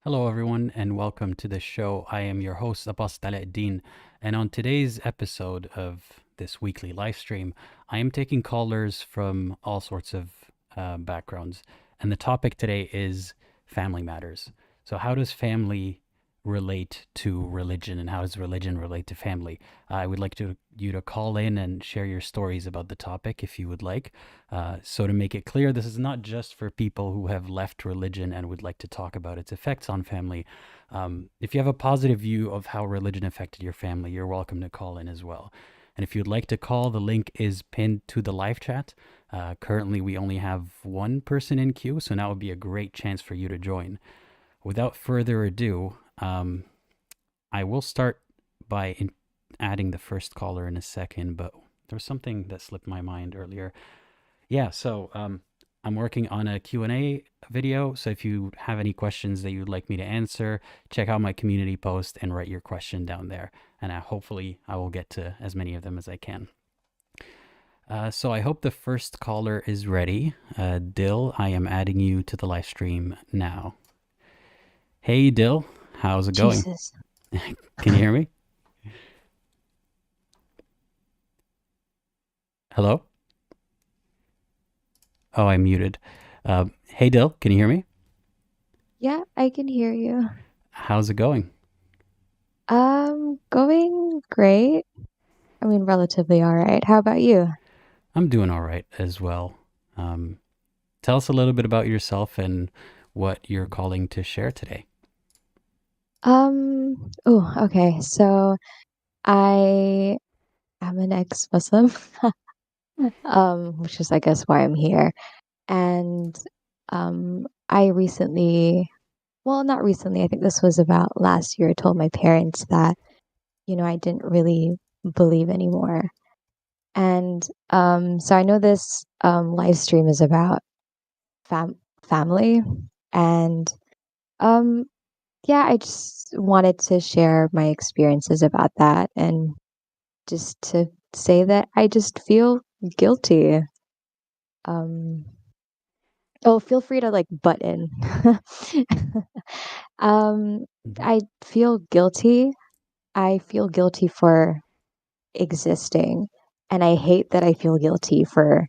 Hello, everyone, and welcome to the show. I am your host, Apostate, and on today's episode of this weekly live stream, I am taking callers from all sorts of backgrounds, and the topic today is family matters. So, how does family relate to religion, and how does religion relate to family? I would like you to call in and share your stories about the topic if you would like. So, to make it clear, this is not just for people who have left religion and would like to talk about its effects on family. If you have a positive view of how religion affected your family, you're welcome to call in as well. And if you'd like to call, the link is pinned to the live chat. Currently, we only have one person in queue, so now would be a great chance for you to join. Without further ado, I will start by adding the first caller in a second, but there was something that slipped my mind earlier. Yeah, so I'm working on a Q&A video, so if you have any questions that you'd like me to answer, check out my community post and write your question down there, and hopefully I will get to as many of them as I can. So I hope the first caller is ready. Dill, I am adding you to the live stream now. Hey, Dill, how's it going? Jesus. Can you hear me? Hello? Oh, I'm muted. Hey, Dill, can you hear me? Yeah, I can hear you. How's it going? Going great. I mean, relatively all right. How about you? I'm doing all right as well. Tell us a little bit about yourself and what you're calling to share today. Oh, okay. So I am an ex-Muslim, which is, I guess, why I'm here. And I recently, well, not recently, I think this was about last year, I told my parents that, I didn't really believe anymore. And so I know this live stream is about family, and um, yeah, I just wanted to share my experiences about that, and just to say that I just feel guilty. Um, oh, feel free to like butt in. um, Mm-hmm. I feel guilty. I feel guilty for existing, and I hate that I feel guilty for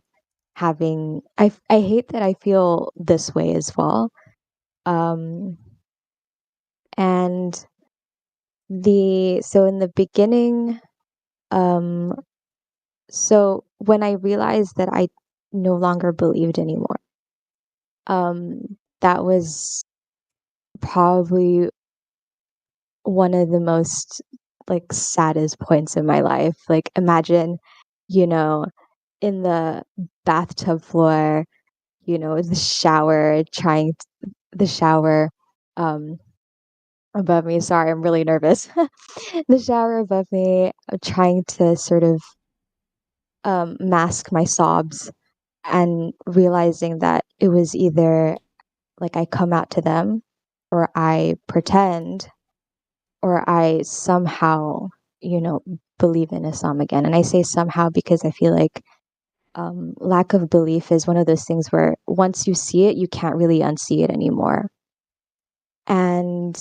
having I hate that I feel this way as well. Um and the so in the beginning, um so when I realized that I no longer believed anymore, that was probably one of the most like saddest points in my life. Like imagine, you know, in the bathtub floor, the shower, the shower um above me. Sorry, I'm really nervous. The shower above me, trying to sort of mask my sobs, and realizing that it was either like I come out to them, or I pretend, or I somehow, you know, believe in Islam again. And I say somehow because I feel like lack of belief is one of those things where once you see it, you can't really unsee it anymore. And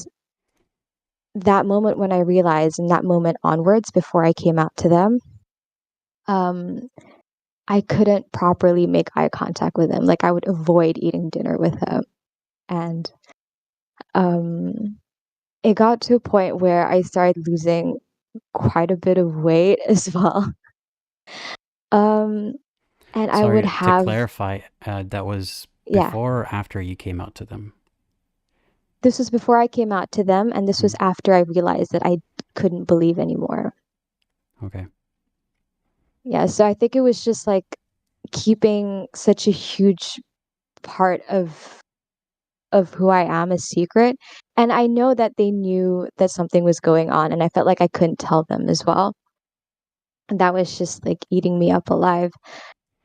that moment when I realized, and that moment onwards, before I came out to them, um, I couldn't properly make eye contact with him. Like I would avoid eating dinner with him. And um, it got to a point where I started losing quite a bit of weight as well. Um, and I would Sorry to have, clarify, that was yeah, before or after you came out to them? this was before I came out to them, and this was Mm, after I realized that I couldn't believe anymore. okay. Yeah, so I think it was just like keeping such a huge part of who I am a secret. And I know that they knew that something was going on, and I felt like I couldn't tell them as well. And that was just like eating me up alive.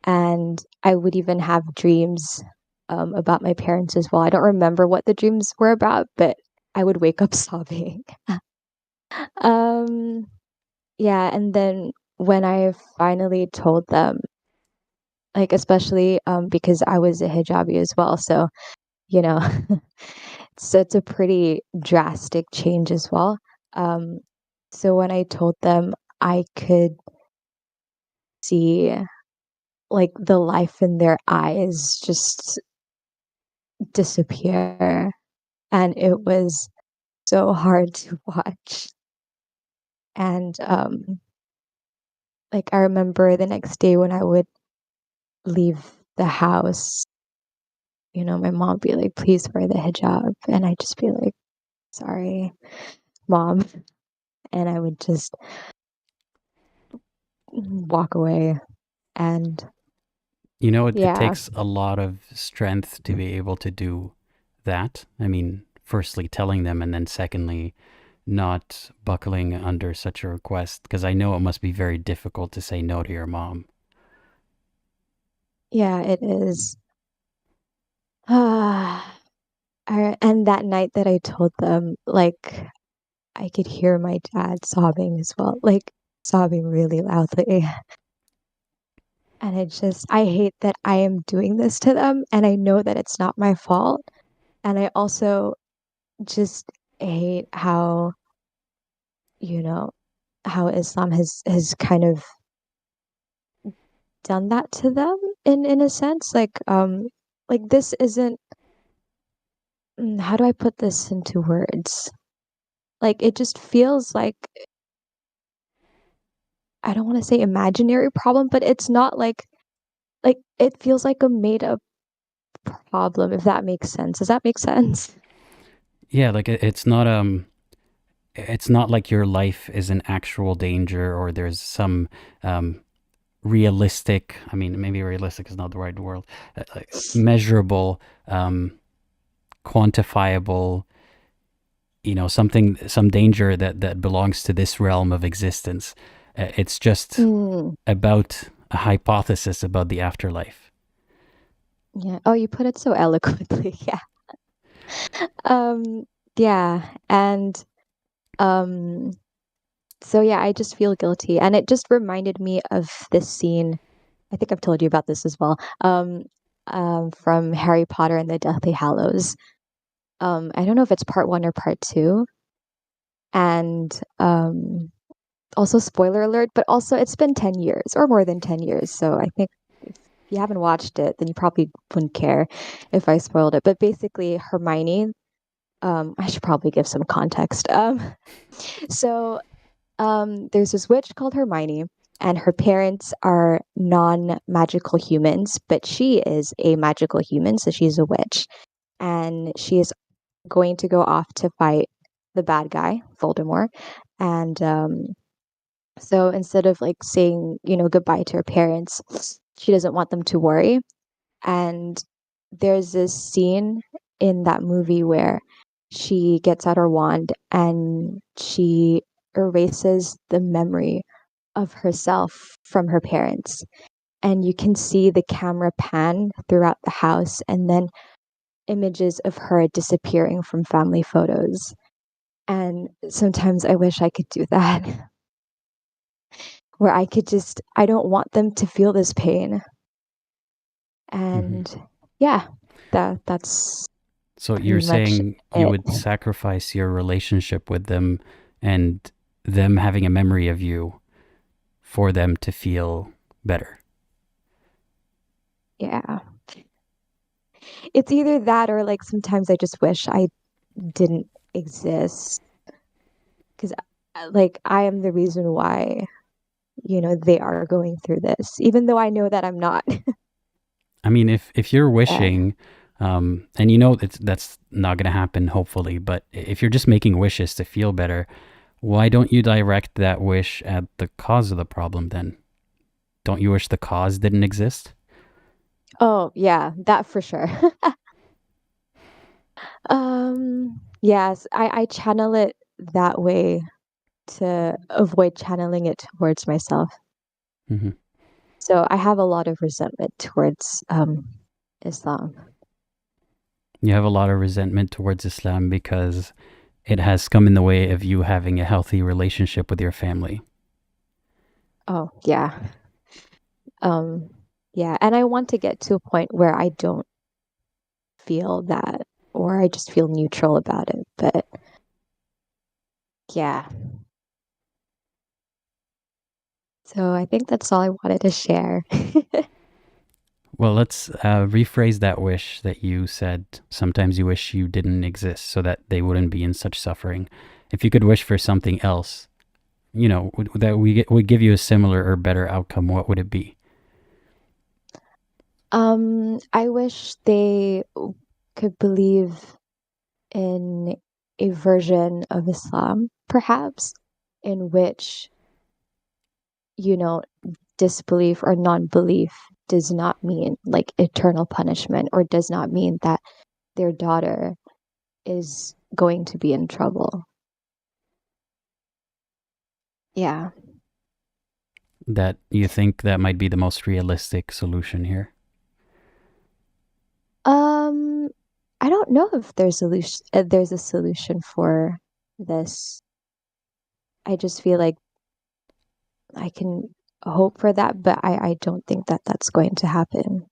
And I would even have dreams about my parents as well. I don't remember what the dreams were about, but I would wake up sobbing. um, yeah, and then when I finally told them, like especially because I was a hijabi as well, so you know, So it's a pretty drastic change as well. Um, so when I told them I could see like the life in their eyes just disappear, and it was so hard to watch. And like I remember the next day when I would leave the house, my mom would be like, please wear the hijab. And I'd just be like, sorry, mom. And I would just walk away. And It yeah, takes a lot of strength to be able to do that. I mean, firstly, telling them, and then secondly, not buckling under such a request, because I know it must be very difficult to say no to your mom. yeah, it is. And that night that I told them, like, I could hear my dad sobbing as well, like sobbing really loudly. And I hate that I am doing this to them. And I know that it's not my fault. And I also just hate you know, how Islam has kind of done that to them in a sense. Like this isn't how do I put this into words? Like it just feels like I don't want to say imaginary problem, but it's not like it feels like a made up problem, if that makes sense. Does that make sense? Yeah, like it's not like your life is in actual danger, or there's some um, realistic. I mean, maybe realistic is not the right word. Like measurable, quantifiable, some danger that belongs to this realm of existence. It's just Mm, about a hypothesis about the afterlife. yeah. Oh, you put it so eloquently. Yeah. Um, yeah. And um, so yeah, I just feel guilty. And it just reminded me of this scene. I think I've told you about this as well. From Harry Potter and the Deathly Hallows. I don't know if it's part one or part two. And also spoiler alert, but also it's been 10 years or more than 10 years. So I think if you haven't watched it, then you probably wouldn't care if I spoiled it. But basically, Hermione, I should probably give some context. So there's this witch called Hermione, and her parents are non-magical humans, but she is a magical human, so she's a witch, and she is going to go off to fight the bad guy, Voldemort, and so instead of like saying, goodbye to her parents, she doesn't want them to worry. And there's this scene in that movie where she gets out her wand and she erases the memory of herself from her parents. And you can see the camera pan throughout the house and then images of her disappearing from family photos. And sometimes I wish I could do that, where I don't want them to feel this pain. Hmm. And yeah, that's So you're pretty much saying you it. would sacrifice your relationship with them and them having a memory of you for them to feel better. Yeah. It's either that or like sometimes I just wish I didn't exist because like I am the reason why, they are going through this, even though I know that I'm not. I mean, if you're Yeah. wishing, and that's not going to happen, hopefully, but if you're just making wishes to feel better, why don't you direct that wish at the cause of the problem then? Don't you wish the cause didn't exist? Oh, yeah, that for sure. Yes, I channel it that way to avoid channeling it towards myself. Hmm. So I have a lot of resentment towards Islam. You have a lot of resentment towards Islam because it has come in the way of you having a healthy relationship with your family. Oh, yeah. Yeah, and I want to get to a point where I don't feel that or I just feel neutral about it. But yeah. So I think that's all I wanted to share. Well, let's rephrase that wish that you said. Sometimes you wish you didn't exist so that they wouldn't be in such suffering. If you could wish for something else, that would give you a similar or better outcome, what would it be? I wish they could believe in a version of Islam, perhaps, in which, you know, disbelief or non-belief does not mean like eternal punishment, or does not mean that their daughter is going to be in trouble. Yeah. That you think that might be the most realistic solution here? Um, I don't know if there's a solution for this. I just feel like I can hope for that, but I don't think that that's going to happen.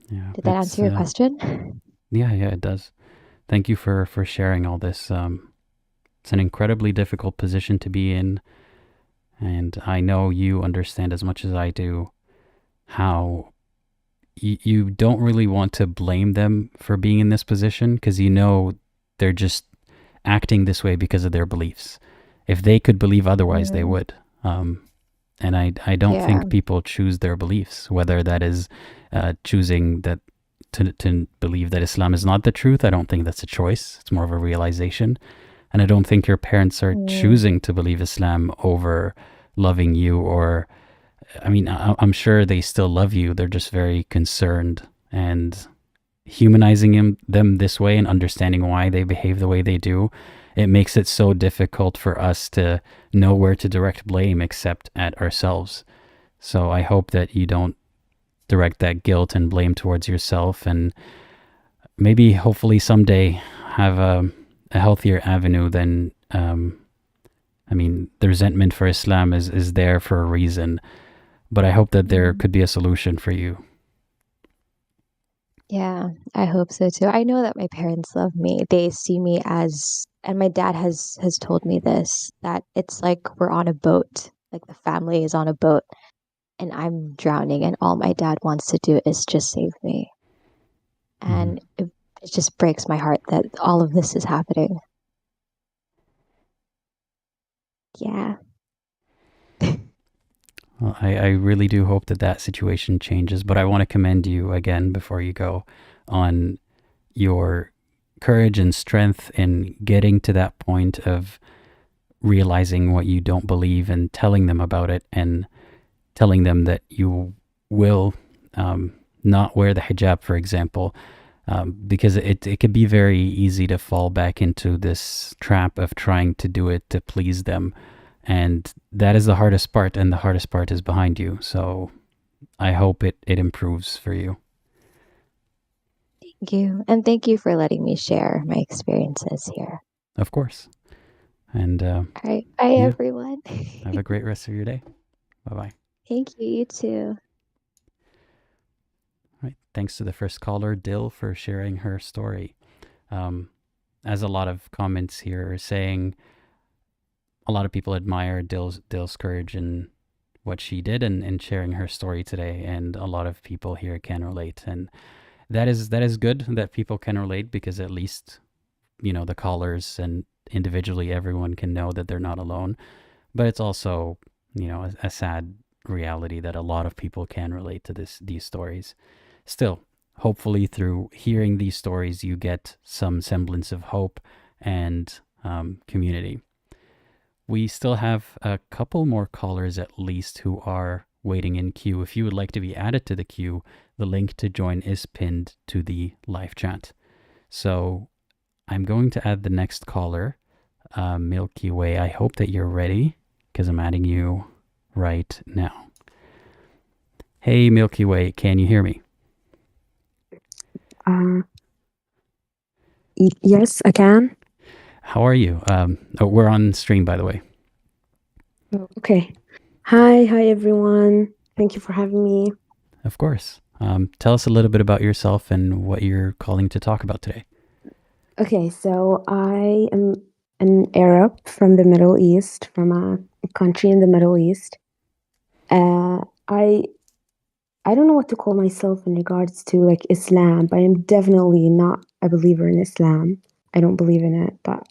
Yeah, Did that answer your question? yeah, it does. Thank you for sharing all this. It's an incredibly difficult position to be in, and I know you understand as much as I do how you don't really want to blame them for being in this position, because they're just acting this way because of their beliefs. If they could believe otherwise, they would. And I don't Yeah. think people choose their beliefs, whether that is choosing that to believe that Islam is not the truth. I don't think that's a choice. It's more of a realization. And I don't think your parents are choosing to believe Islam over loving you, or, I mean, I'm sure they still love you. They're just very concerned, and humanizing them this way and understanding why they behave the way they do, it makes it so difficult for us to know where to direct blame except at ourselves. So I hope that you don't direct that guilt and blame towards yourself, and maybe hopefully someday have a healthier avenue than, I mean, the resentment for Islam is there for a reason, but I hope that there could be a solution for you. Yeah, I hope so too. I know that my parents love me. They see me as, and my dad has told me this, that it's like we're on a boat, like the family is on a boat and I'm drowning, and all my dad wants to do is just save me. And it just breaks my heart that all of this is happening. Yeah. Well, I really do hope that that situation changes, but I want to commend you again before you go on your courage and strength in getting to that point of realizing what you don't believe and telling them about it, and telling them that you will not wear the hijab, for example, because it could be very easy to fall back into this trap of trying to do it to please them. And that is the hardest part, and the hardest part is behind you. So I hope it improves for you. Thank you. And thank you for letting me share my experiences here. Of course. And All right. Bye, everyone. have a great rest of your day. Bye-bye. Thank you. You too. All right. Thanks to the first caller, Dill, for sharing her story. As a lot of comments here are saying, a lot of people admire Dill's courage and what she did and sharing her story today, and a lot of people here can relate, and that is good that people can relate, because at least the callers and individually everyone can know that they're not alone. But it's also a sad reality that a lot of people can relate to these stories. Still, hopefully through hearing these stories you get some semblance of hope and community. We still have a couple more callers at least who are waiting in queue. If you would like to be added to the queue, the link to join is pinned to the live chat. So I'm going to add the next caller, Milky-way. I hope that you're ready, because I'm adding you right now. Hey, Milky-way, can you hear me? Yes, I can. How are you? We're on stream, by the way. Oh, okay. Hi everyone. Thank you for having me. Of course. Tell us a little bit about yourself and what you're calling to talk about today. Okay, so I am an Arab from the Middle East, from a country in the Middle East. I don't know what to call myself in regards to like Islam, but I'm definitely not a believer in Islam. I don't believe in it, but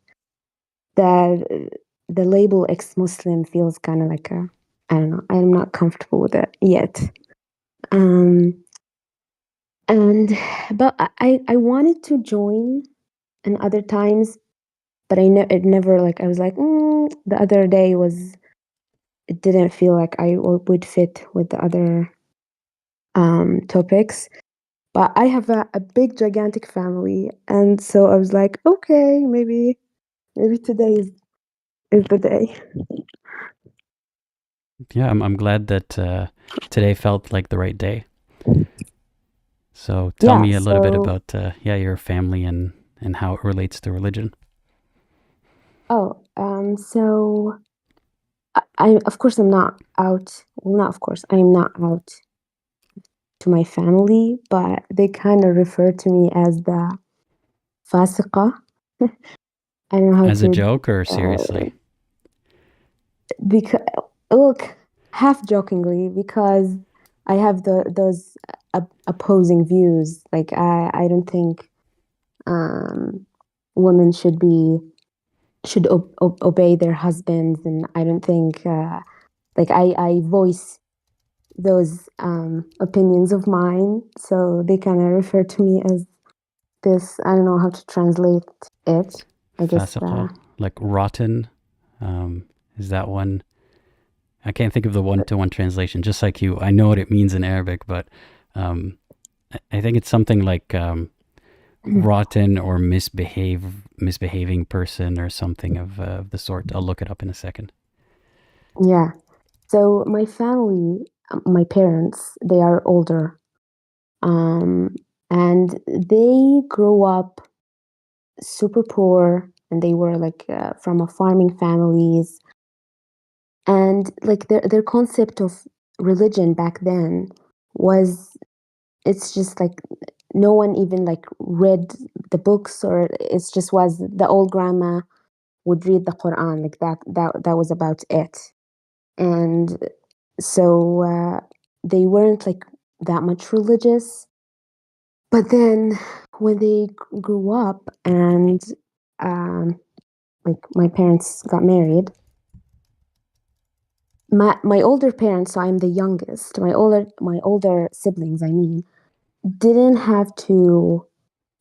the the label ex-Muslim feels kind of like a, I don't know, I'm not comfortable with it yet. Um, and but I wanted to join, and other times, but it never, like, I was like, the other day was, it didn't feel like I would fit with the other topics. But I have a big, gigantic family, and so I was like, okay, maybe today is the day. Yeah, I'm glad that today felt like the right day. So tell Yeah. me a little bit So, about your family and how it relates to religion. so I of course I'm not out. Well, not of course I am not out to my family, but they kind of refer to me as the fasiqa. I don't know how As a to, joke or uh, seriously? because, look, half jokingly, because I have those opposing views. Like, I don't think women should obey their husbands, and I don't think like I voice those opinions of mine, so they kind of refer to me as this. I don't know how to translate it. I guess Fasiqa, like rotten. Is that one? I can't think of the one-to-one translation. Just like you, I know what it means in Arabic, but um, I think it's something like rotten or misbehaving person or something of the sort. I'll look it up in a second. yeah. So my family, my parents, they are older, um, and they grew up super poor, and they were like from a farming families, and like their concept of religion back then was, it's just like no one even like read the books, or it's just was the old grandma would read the Quran, like that was about it. And so they weren't like that much religious. But then when they grew up, and um, like my parents got married, my older parents, so I'm the youngest, my older siblings, I mean, didn't have to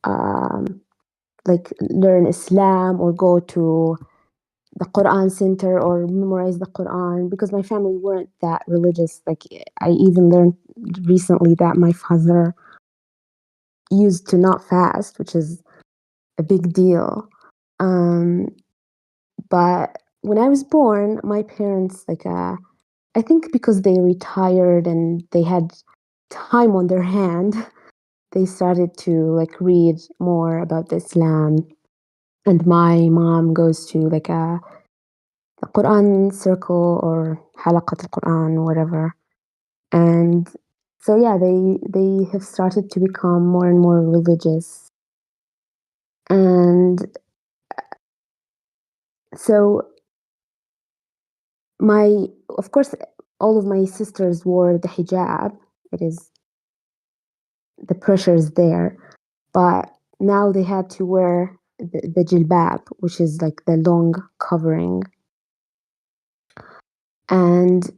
um, like learn Islam or go to the Quran center or memorize the Quran, because my family weren't that religious. Like, I even learned recently that my father used to not fast, which is a big deal. Um, but when I was born, my parents, like, I think because they retired and they had time on their hand, they started to like read more about Islam. And my mom goes to like a Quran circle or halaqat al-Quran, whatever. And so yeah, they have started to become more and more religious. And so my, of course, all of my sisters wore the hijab. It is, the pressure is there, but now they had to wear the jilbab, which is like the long covering. And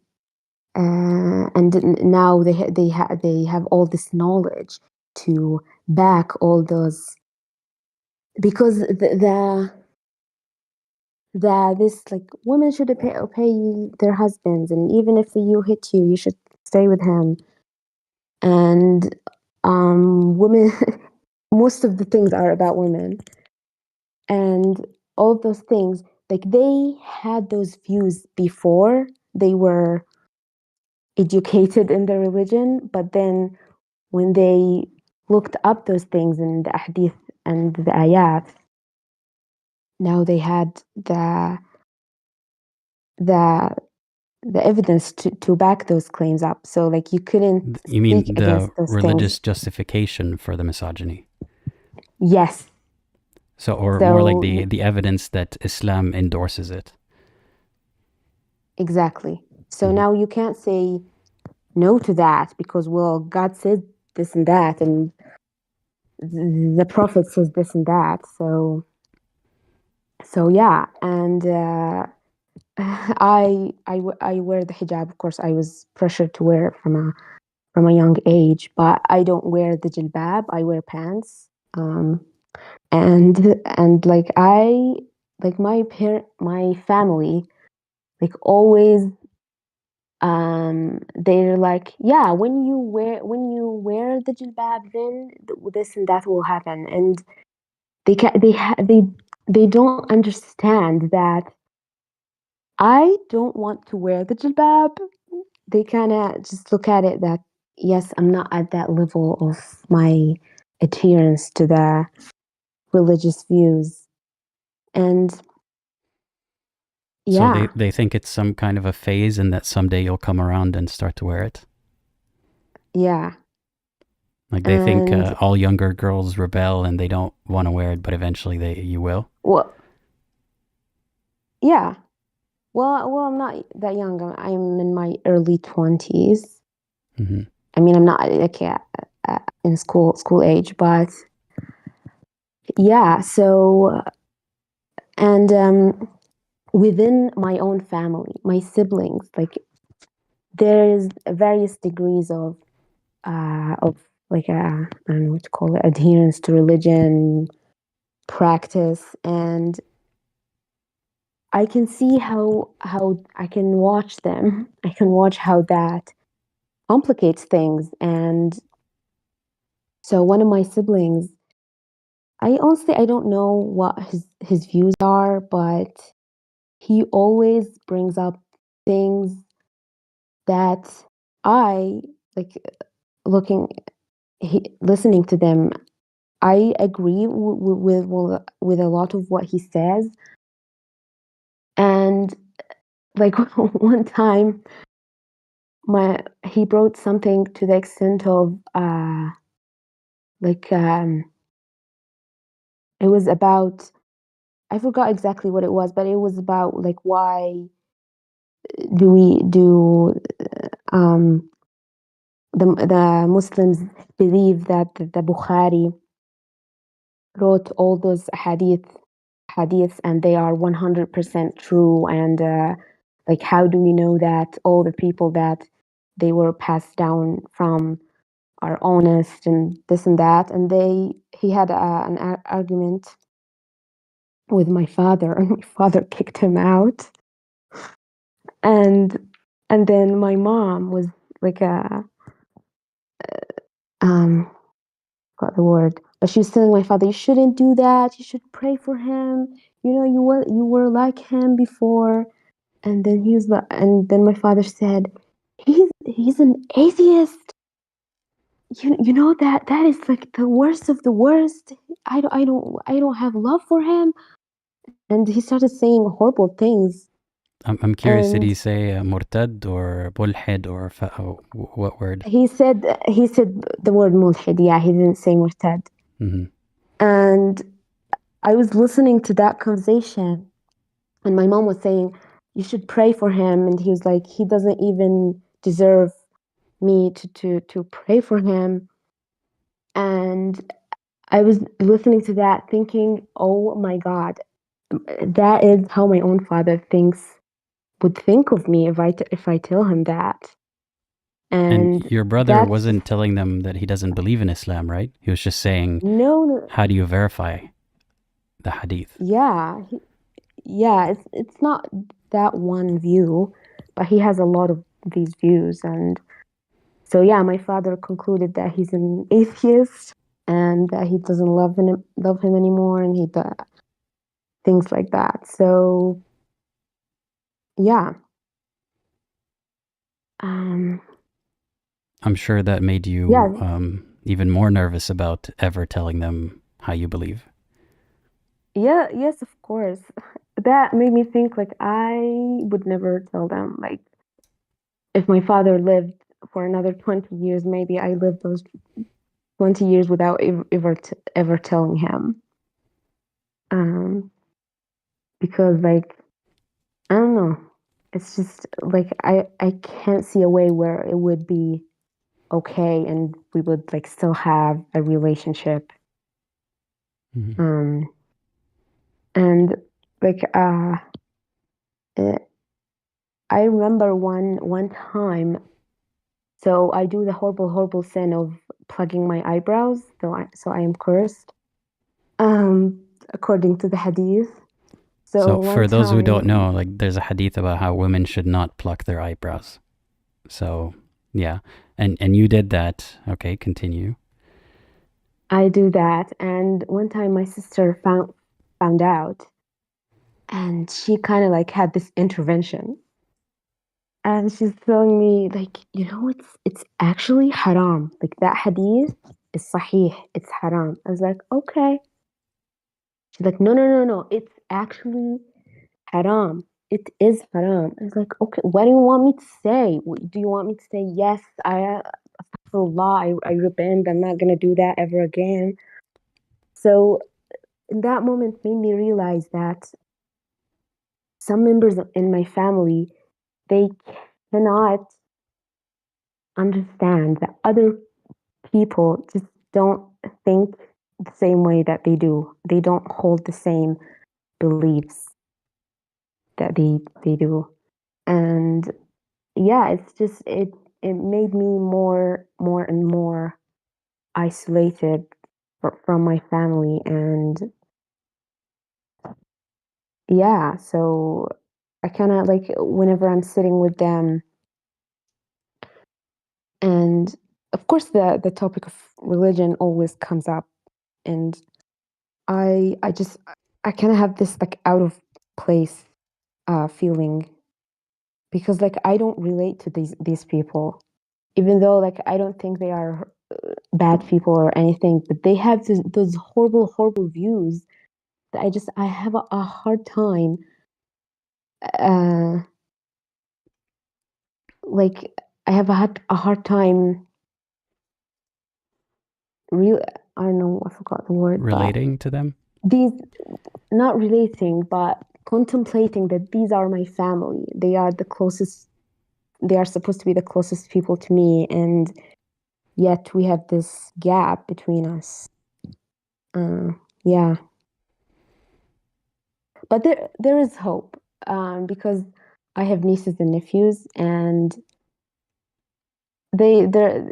now they have all this knowledge to back all those, because this, like, women should obey their husbands, and even if you hit you, you should stay with him. And women, most of the things are about women, and all of those things, like, they had those views before they were educated in the religion, but then when they looked up those things in the hadith and the ayat, now they had the evidence to back those claims up. So like you couldn't You mean speak the against those religious things. justification for the misogyny? Yes. So, or more like So the evidence that Islam endorses it. exactly. So Mhm. now you can't say no to that because, well, God said this and that, and the Prophet says this and that. So yeah, and I wear the hijab. Of course, I was pressured to wear it from a young age, but I don't wear the jilbab. I wear pants. And like my family, like always, they're like, yeah, when you wear the jilbab, then this and that will happen, and they can they don't understand that I don't want to wear the jilbab. They kind of just look at it that, yes, I'm not at that level of my adherence to the religious views. And So yeah, they think it's some kind of a phase and that someday you'll come around and start to wear it. yeah. Like they think And all younger girls rebel and they don't want to wear it, but eventually you will. well, yeah. Well, I'm not that young. I'm in my early 20s. Mm-hmm. I mean, I'm not like in school age, but yeah. So and within my own family, my siblings, like there's various degrees of like I don't know what to call it, adherence to religion, practice, and I can see how I can watch them. I can watch how that complicates things. And so one of my siblings, I don't know what his views are, but he always brings up things that I like looking listening to them. I agree with a lot of what he says. And like one time he brought something to the extent of like it was about, I forgot exactly what it was, but it was about like why do we do um the Muslims believe that the Bukhari wrote all those hadiths and they are 100% true, and like how do we know that all the people that they were passed down from are honest and this and that. And he had an argument with my father, and my father kicked him out. and and then my mom was like a um got the word, but she was telling my father, you shouldn't do that, you should pray for him, you were like him before. And then he was like, and then my father said, he's an atheist. You know that is like the worst of the worst. I don't have love for him. And he started saying horrible things. I'm curious, did And he say murtad or mulhid or what word? he said the word mulhid. Yeah, he didn't say murtad. Mm-hmm. And I was listening to that conversation, and my mom was saying, you should pray for him. And he was like, he doesn't even deserve me to pray for him. And I was listening to that thinking, oh my God, that is how my own father would think of me if I tell him that. And And your brother that's wasn't telling them that he doesn't believe in Islam, right? He was just saying, no, how do you verify the hadith? yeah, yeah, it's not that one view, but he has a lot of these views. And so yeah, my father concluded that he's an atheist and that he doesn't love him anymore, and he things like that. So yeah, um, I'm sure that made yeah, you even more nervous about ever telling them how you believe. yeah, yes, of course. That made me think like I would never tell them like if my father lived for another 20 years, maybe I lived those 20 years without ever telling him. Because like, I don't know. It's just like I can't see a way where it would be okay and we would like still have a relationship. Mhm. And like I remember one time, so I do the horrible sin of plugging my eyebrows, so I am cursed. According to the hadith. So So one for those who don't time know, like there's a hadith about how women should not pluck their eyebrows. So yeah, and you did that. Okay, continue. I do that, and one time my sister found out, and she kind of like had this intervention, and she's telling me like, it's actually haram. Like that hadith is sahih. It's haram. I was like, okay. She's like, no. It's actually haram. It is haram. I was like, okay, what do you want me to say? Do you want me to say, yes, I repent, I'm not gonna do that ever again? So in that moment made me realize that some members in my family, they cannot understand that other people just don't think the same way that they do. They don't hold the same beliefs that they do. And yeah, it's just it made me more and more isolated from my family. And yeah, so I kind of like whenever I'm sitting with them, and of course the topic of religion always comes up, and I just I kind of have this like out of place feeling, because like I don't relate to these people, even though like I don't think they are bad people or anything, but they have those horrible views that I have a hard time uh like I have a hard time real I don't know, I forgot the word, but Relating to them? these, not relating, but contemplating that these are my family. They are the closest, they are supposed to be the closest people to me, and yet we have this gap between us. Yeah. But there is hope, because I have nieces and nephews, and they're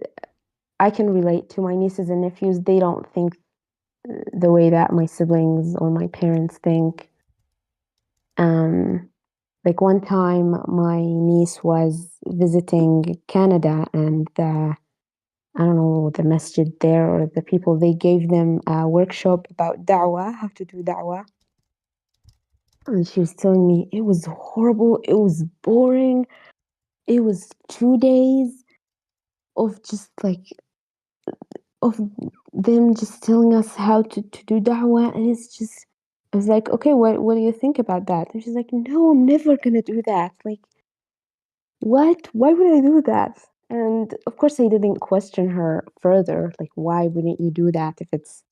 I can relate to my nieces and nephews. They don't think the way that my siblings or my parents think. Like one time, my niece was visiting Canada, and I don't know, the masjid there or the people, they gave them a workshop about da'wah, how to do da'wah. And she was telling me it was horrible, it was boring. It was 2 days of just like of them just telling us how to do da'wah, and it's just I was like, okay, what do you think about that? And she's like, no, I'm never gonna do that. Like, what? Why would I do that? And of course, I didn't question her further. Like, why wouldn't you do that if it's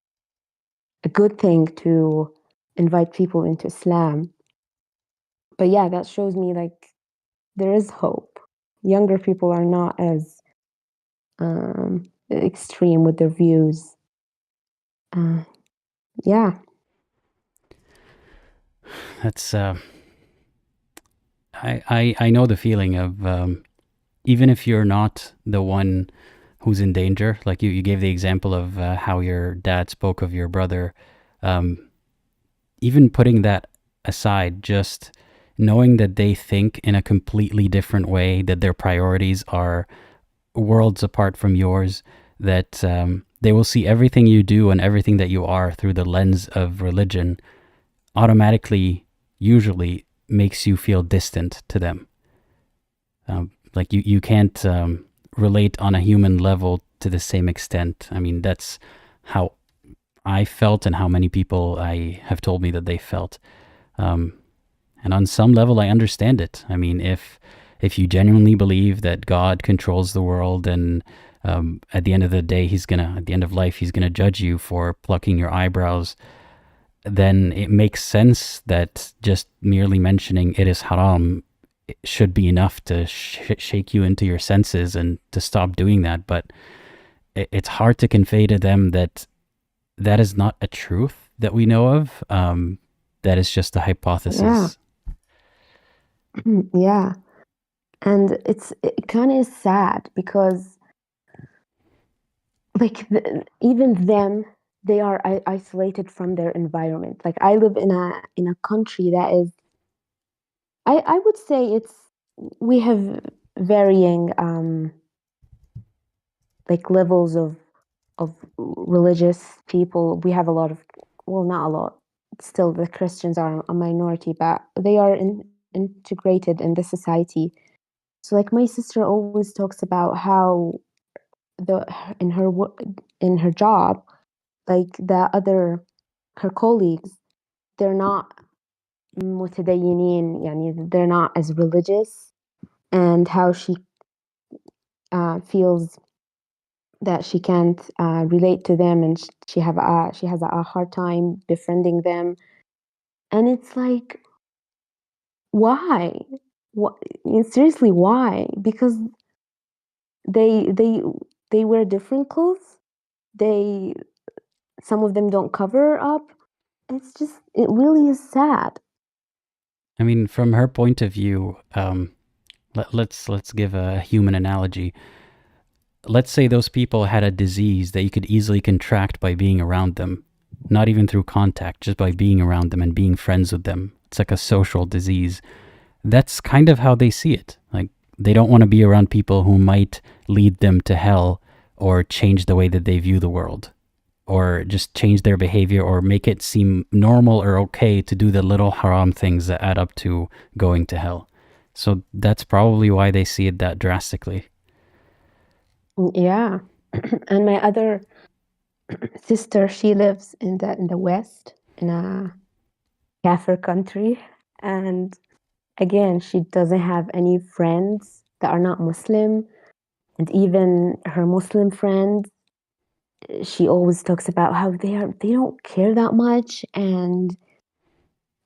a good thing to invite people into Islam? But yeah, that shows me like there is hope. Younger people are not as extreme with their views. Yeah. That's I know the feeling of even if you're not the one who's in danger, like you gave the example of how your dad spoke of your brother, even putting that aside, just knowing that they think in a completely different way, that their priorities are worlds apart from yours, that they will see everything you do and everything that you are through the lens of religion, automatically, usually makes you feel distant to them. Like you can't relate on a human level to the same extent. I mean, that's how I felt and how many people I have told me that they felt. And on some level, I understand it. I mean, if if you genuinely believe that God controls the world and at the end of the day, at the end of life, he's gonna judge you for plucking your eyebrows, then it makes sense that just merely mentioning it is haram should be enough to shake you into your senses and to stop doing that. But it's hard to convey to them that that is not a truth that we know of. That is just a hypothesis. Yeah. And it kind of is sad because like even them, they are isolated from their environment. Like I live in a country that is, I would say we have varying like levels of religious people. We have a lot of, well, not a lot. Still, the Christians are a minority, but they are integrated in the society. So, like my sister always talks about how the in her job, like her colleagues, they're not متدينين, يعني they're not as religious, and how she feels that she can't relate to them, and she has a hard time befriending them. And it's like, why? What? Seriously, why? Because they they they wear different clothes. Some of them don't cover up. It really is sad. I mean, from her point of view, let's give a human analogy. Let's say those people had a disease that you could easily contract by being around them, not even through contact, just by being around them and being friends with them. It's like a social disease. That's kind of how they see it. Like, they don't want to be around people who might lead them to hell or change the way that they view the world, or just change their behavior or make it seem normal or okay to do the little haram things that add up to going to hell. So that's probably why they see it that drastically. Yeah. And my other sister, she lives in the West, in a Kafir country, and again, she doesn't have any friends that are not Muslim, and even her Muslim friends, she always talks about how they don't care that much, and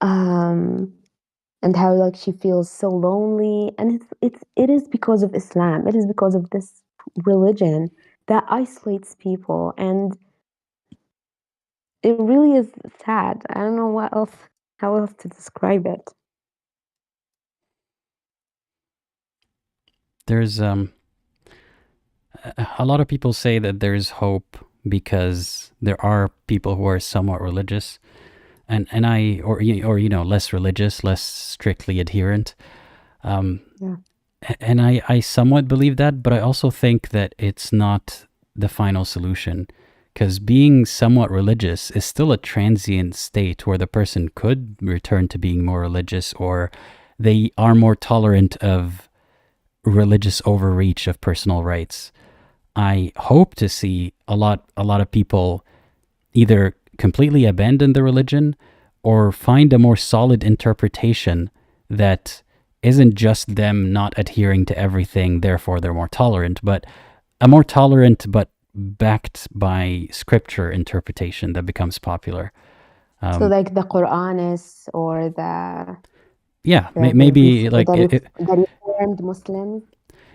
how like she feels so lonely, and it is because of Islam. It is because of this religion that isolates people, and it really is sad. I don't know how else to describe it. There's a lot of people say that there's hope because there are people who are somewhat religious, and less religious, less strictly adherent. Yeah. And I somewhat believe that, but I also think that it's not the final solution, because being somewhat religious is still a transient state where the person could return to being more religious, or they are more tolerant of religious overreach of personal rights. I hope to see a lot of people either completely abandon the religion or find a more solid interpretation that isn't just them not adhering to everything, therefore they're more tolerant, but a more tolerant but backed by scripture interpretation that becomes popular. So like the Quranists or Maybe like the Reformed Muslims.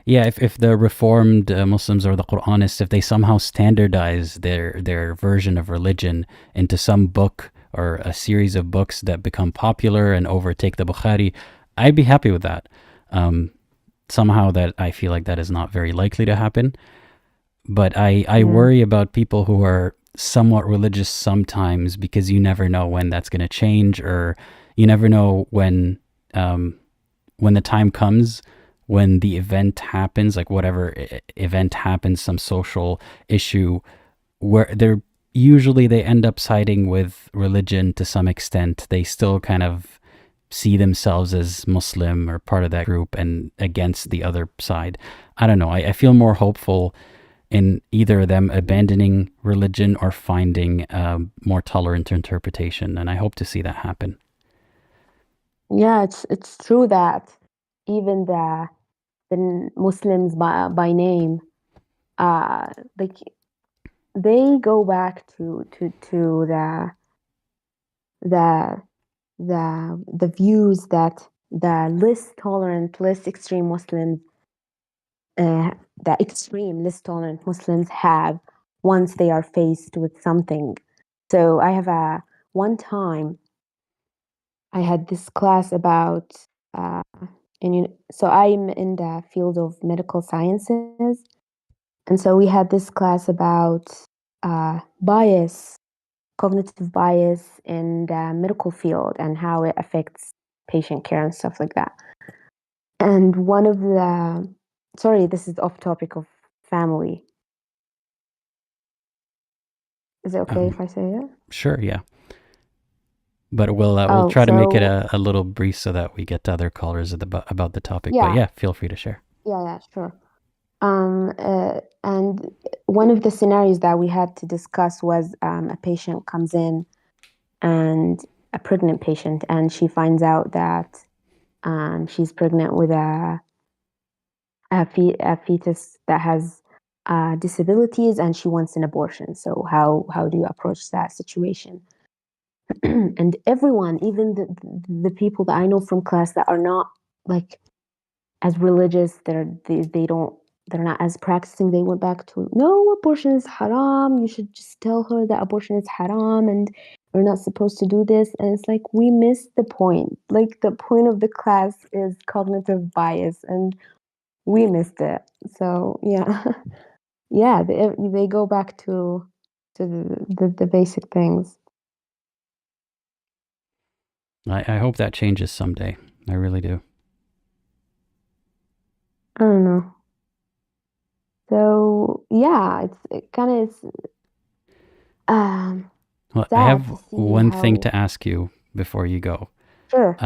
Yeah, if the Reformed Muslims or the Quranists, if they somehow standardize their version of religion into some book or a series of books that become popular and overtake the Bukhari, I'd be happy with that. Somehow that I feel like that is not very likely to happen. But I worry about people who are somewhat religious sometimes, because you never know when that's going to change, or you never know when the time comes, when the event happens, like whatever event happens, some social issue, where they end up siding with religion to some extent. They still kind of see themselves as Muslim or part of that group and against the other side. I don't know. I feel more hopeful in either them abandoning religion or finding a more tolerant interpretation, and I hope to see that happen. Yeah, it's true that even the Muslims by name, like they go back to the the views that the less tolerant, less extreme Muslims, the extreme, less tolerant Muslims have once they are faced with something. So I have one time I had this class about, so I'm in the field of medical sciences, and so we had this class about bias, cognitive bias in the medical field and how it affects patient care and stuff like that. And one of the, sorry, this is off topic of family. Is it okay if I say it? Sure, yeah. But we'll try to make it a little brief so that we get to other callers about the topic. Yeah. But yeah, feel free to share. Yeah, sure. And one of the scenarios that we had to discuss was a patient comes in, and a pregnant patient, and she finds out that she's pregnant with a fetus that has disabilities, and she wants an abortion. So how do you approach that situation? And everyone, even the people that I know from class that are not like as religious, they're not as practicing, they went back to, no, abortion is haram, you should just tell her that abortion is haram and we're not supposed to do this. And it's like, we missed the point. Like, the point of the class is cognitive bias, and we missed it. So yeah. Yeah, they go back to the basic things. I hope that changes someday. I really do. I don't know. So yeah, it kind of is. Well, I have one thing to ask you before you go. Sure.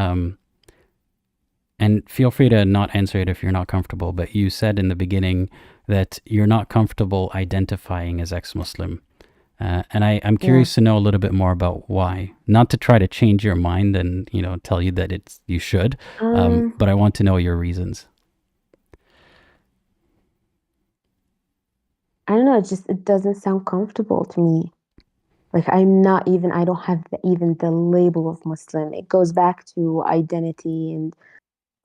And feel free to not answer it if you're not comfortable, but you said in the beginning that you're not comfortable identifying as ex-Muslim. And I'm curious to know a little bit more about why. Not to try to change your mind and, tell you that you should, but I want to know your reasons. I don't know, it doesn't sound comfortable to me. Like, I don't have even the label of Muslim. It goes back to identity and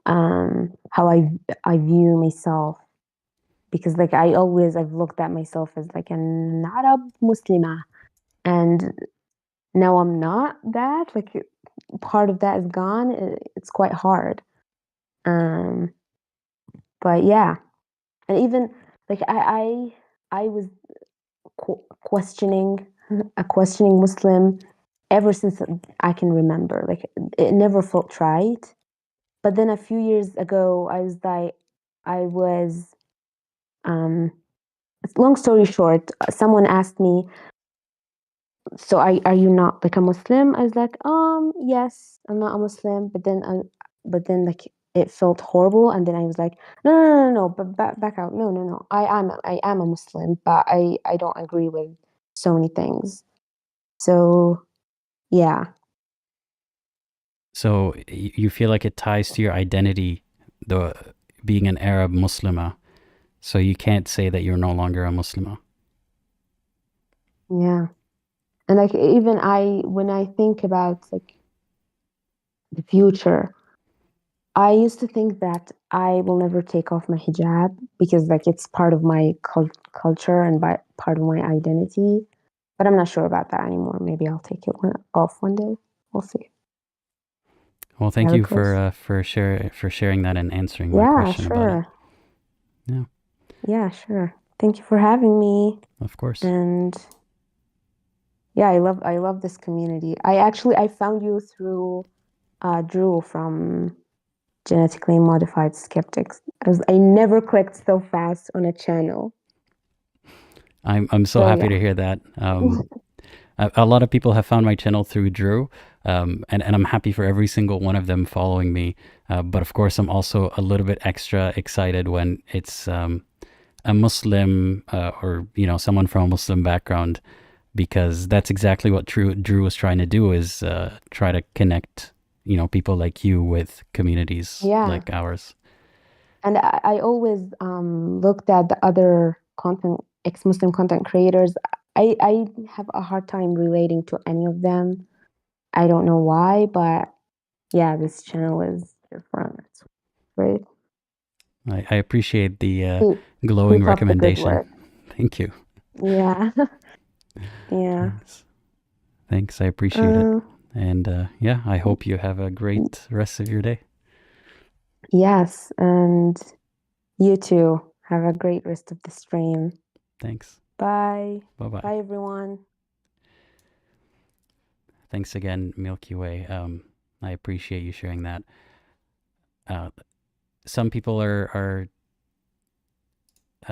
how I view myself. Because like I've looked at myself as like an Arab Muslima, and now I'm not that. Like, part of that is gone. It's quite hard. But yeah, and even like I was questioning Muslim ever since I can remember. Like, it never felt right. But then a few years ago, long story short, someone asked me, so are you not like a Muslim? I was like, yes, I'm not a Muslim. But then like it felt horrible, and then I was like, no, but back out. No. I am a Muslim, but I don't agree with so many things. So yeah. So you feel like it ties to your identity, being an Arab Muslima. So you can't say that you're no longer a Muslima. Yeah. And like, even when I think about like the future, I used to think that I will never take off my hijab because like it's part of my culture and part of my identity. But I'm not sure about that anymore. Maybe I'll take it off one day. We'll see. Well, thank you for sharing that and answering my question about it. Yeah. Yeah, sure. Thank you for having me. Of course. And yeah, I love this community. I found you through Drew from Genetically Modified Skeptics. I never clicked so fast on a channel. I'm so happy to hear that. A lot of people have found my channel through Drew, and I'm happy for every single one of them following me. But of course, I'm also a little bit extra excited when it's a Muslim or someone from a Muslim background, because that's exactly what Drew was trying to do, is try to connect people like you with communities like ours. And I always looked at the other ex-Muslim content creators. I have a hard time relating to any of them. I don't know why, but yeah, this channel is different. It's great. I appreciate the glowing Keep up the good recommendation. work. Thank you. Yeah. Yeah. Yes. Thanks, I appreciate it. Uh, And yeah, I hope you have a great rest of your day. yes, and you too. Have a great rest of the stream. Thanks. Bye. Bye-bye. Bye, everyone. Thanks again, Milky-way. I appreciate you sharing that. Some people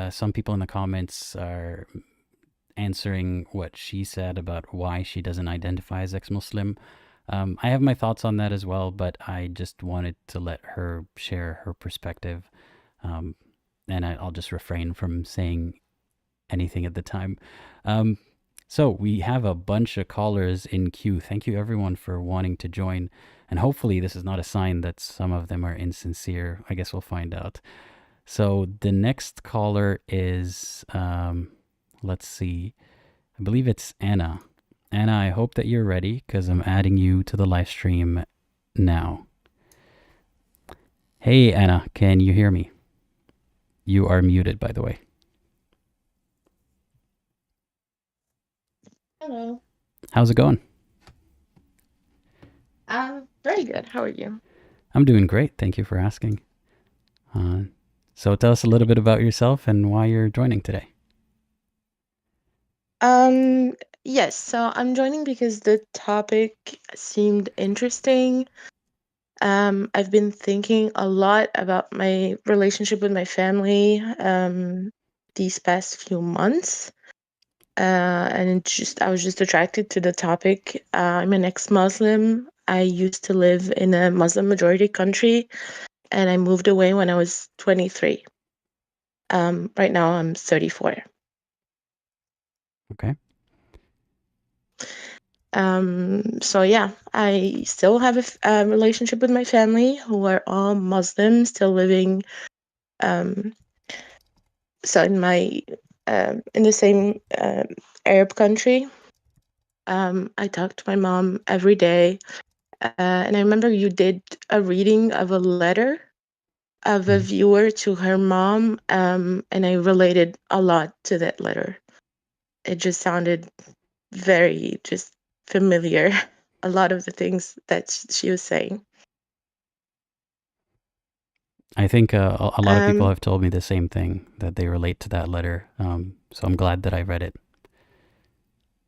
some people in the comments are answering what she said about why she doesn't identify as ex-Muslim. I have my thoughts on that as well, but I just wanted to let her share her perspective. And I'll just refrain from saying anything at the time. So we have a bunch of callers in queue. Thank you everyone for wanting to join. And hopefully this is not a sign that some of them are insincere. I guess we'll find out. So the next caller is, let's see, I believe it's Anna. Anna, I hope that you're ready because I'm adding you to the live stream now. Hey, Anna, can you hear me? You are muted, by the way. Hello. How's it going? Very good. How are you? I'm doing great. Thank you for asking. So tell us a little bit about yourself and why you're joining today. Yes, so I'm joining because the topic seemed interesting. I've been thinking a lot about my relationship with my family these past few months. And I was just attracted to the topic. I'm an ex-Muslim. I used to live in a Muslim majority country, and I moved away when I was 23. Right now I'm 34. Okay. So yeah, I still have a relationship with my family who are all Muslim, still living so in the same Arab country. I talk to my mom every day, and I remember you did a reading of a letter of a viewer to her mom, and I related a lot to that letter. It just sounded very just familiar, a lot of the things that she was saying. I think a lot of people have told me the same thing, that they relate to that letter. So I'm glad that I read it.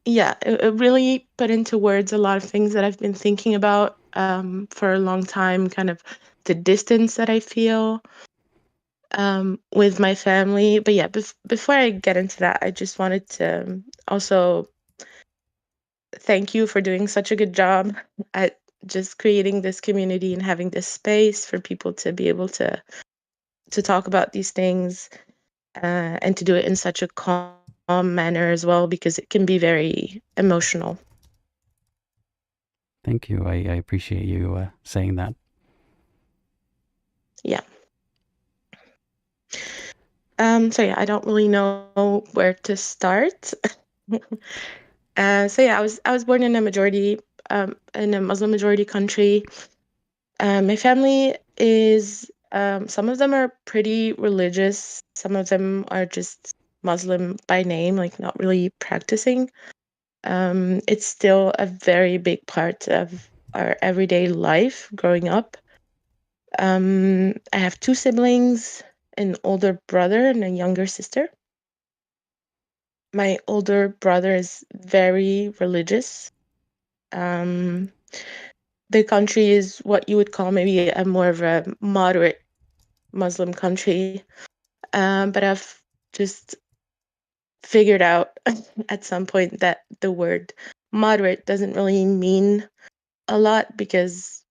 Yeah, it really put into words a lot of things that I've been thinking about for a long time, kind of the distance that I feel with my family. But yeah, before I get into that, I just wanted to also thank you for doing such a good job at just creating this community and having this space for people to be able to talk about these things and to do it in such a calm manner as well, because it can be very emotional. Thank you. I appreciate you saying that. Yeah. So yeah, I don't really know where to start. So yeah, I was born in a Muslim majority country. My family is some of them are pretty religious. Some of them are just Muslim by name, like not really practicing. It's still a very big part of our everyday life growing up. I have two siblings, an older brother and a younger sister. My older brother is very religious. The country is what you would call maybe a more of a moderate Muslim country. But I've just figured out at some point that the word moderate doesn't really mean a lot, because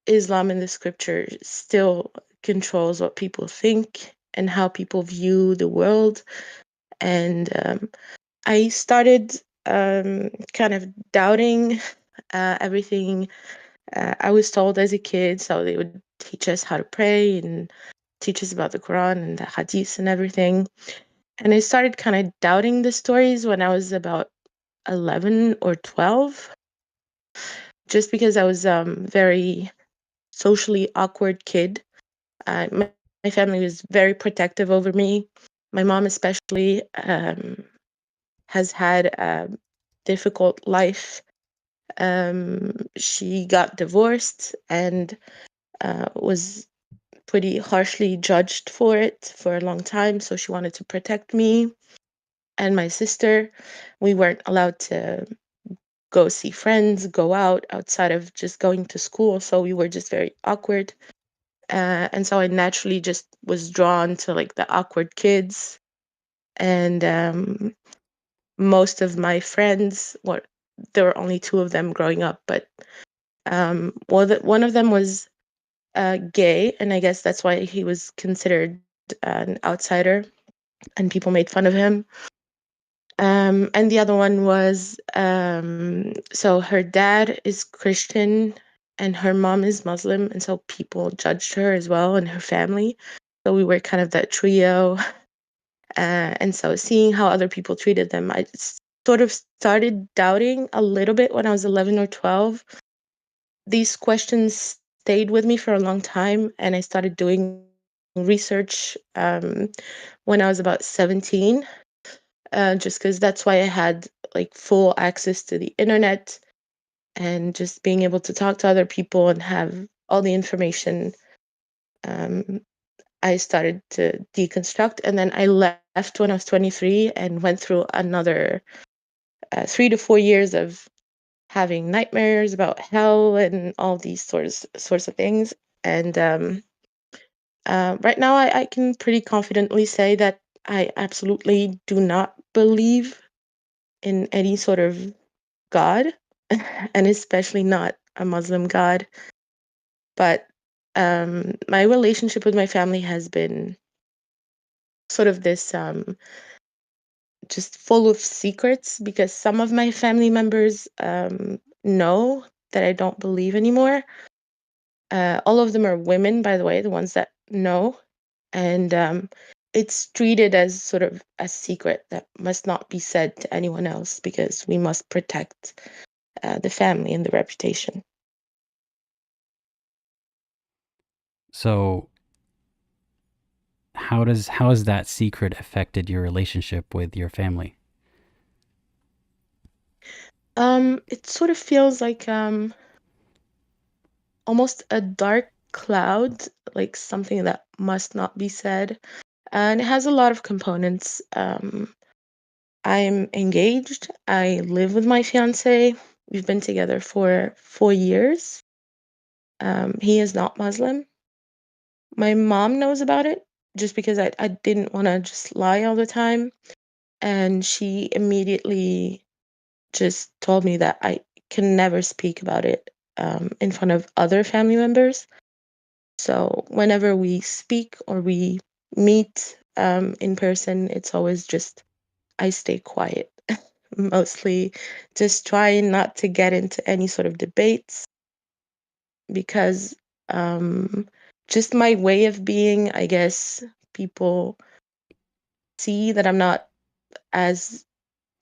Islam in the scripture still controls what people think and how people view the world. And I started kind of doubting everything I was told as a kid. So they would teach us how to pray and teaches about the Quran and the Hadith and everything. And I started kind of doubting the stories when I was about 11 or 12, just because I was very socially awkward kid. My family was very protective over me. My mom especially has had a difficult life. She got divorced and was pretty harshly judged for it for a long time. So she wanted to protect me and my sister. We weren't allowed to go see friends, go out outside of just going to school. So we were just very awkward. And so I naturally just was drawn to like the awkward kids. And most of my friends, there were only two of them growing up, but one of them was gay, and I guess that's why he was considered an outsider, and people made fun of him. And the other one was so her dad is Christian and her mom is Muslim, and so people judged her as well and her family. So we were kind of that trio. And so seeing how other people treated them, I sort of started doubting a little bit when I was 11 or 12. These questions stayed with me for a long time, and I started doing research when I was about 17, just because that's why I had like full access to the internet and just being able to talk to other people and have all the information. I started to deconstruct, and then I left when I was 23 and went through another 3 to 4 years of having nightmares about hell and all these sorts of things. And right now, I can pretty confidently say that I absolutely do not believe in any sort of God, and especially not a Muslim God. But my relationship with my family has been sort of this just full of secrets, because some of my family members know that I don't believe anymore. All of them are women, by the way, the ones that know. And it's treated as sort of a secret that must not be said to anyone else because we must protect the family and the reputation. So how has that secret affected your relationship with your family? It sort of feels like almost a dark cloud, like something that must not be said. And it has a lot of components. I'm engaged. I live with my fiance. We've been together for 4 years. He is not Muslim. My mom knows about it just because I didn't want to just lie all the time. And she immediately just told me that I can never speak about it in front of other family members. So whenever we speak or we meet in person, it's always just I stay quiet, mostly just trying not to get into any sort of debates because just my way of being, I guess people see that I'm not as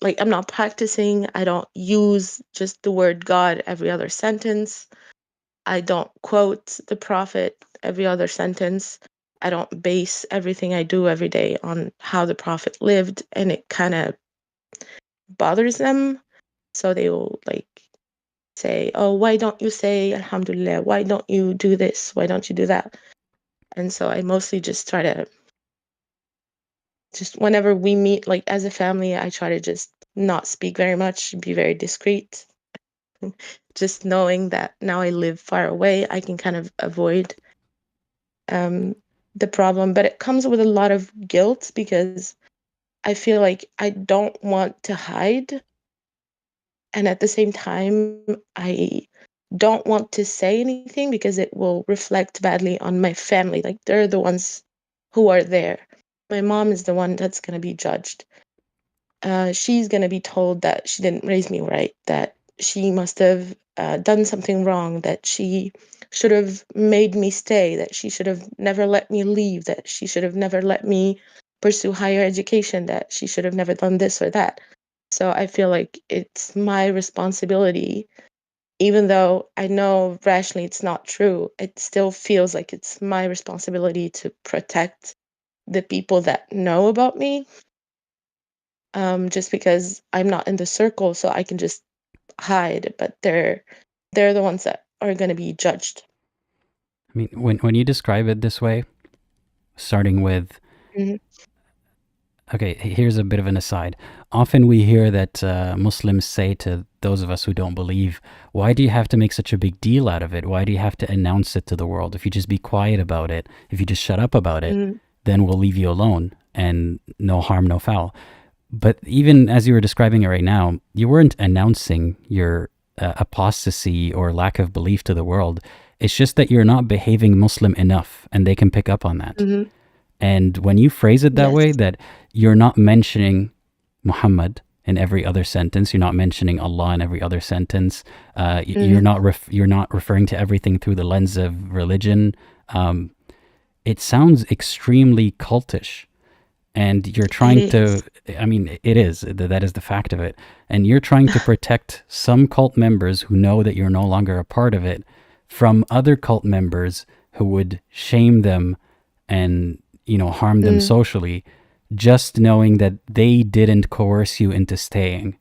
I'm not practicing. I don't use just the word God every other sentence. I don't quote the prophet every other sentence. I don't base everything I do every day on how the prophet lived, and it kind of bothers them. So they will say, "Oh, why don't you say Alhamdulillah? Why don't you do this? Why don't you do that?" And so I mostly just try to just whenever we meet as a family, I try to just not speak very much, be very discreet. Just knowing that now I live far away, I can kind of avoid the problem, but it comes with a lot of guilt because I feel like I don't want to hide. And at the same time, I don't want to say anything because it will reflect badly on my family. Like they're the ones who are there. My mom is the one that's going to be judged. She's going to be told that she didn't raise me right, that she must have done something wrong, that she should have made me stay, that she should have never let me leave, that she should have never let me pursue higher education, that she should have never done this or that. So I feel like it's my responsibility, even though I know rationally it's not true, it still feels like it's my responsibility to protect the people that know about me, just because I'm not in the circle, so I can just hide, but they're the ones that are going to be judged. I mean, when you describe it this way, starting with, Mhm. okay, here's a bit of an aside. Often we hear that Muslims say to those of us who don't believe, why do you have to make such a big deal out of it? Why do you have to announce it to the world? If you just be quiet about it, if you just shut up about it, Mhm. then we'll leave you alone and no harm, no foul. But even as you were describing it right now, you weren't announcing your apostasy or lack of belief to the world. It's just that you're not behaving Muslim enough, and they can pick up on that. Mhm. And when you phrase it that way, Yes. that you're not mentioning Muhammad in every other sentence, you're not mentioning Allah in every other sentence, you're not referring to everything through the lens of religion. It sounds extremely cultish. And you're It trying to, is. I mean, it is, that is the fact of it. And you're trying to protect some cult members who know that you're no longer a part of it from other cult members who would shame them and, harm them Mm. socially, just knowing that they didn't coerce you into staying.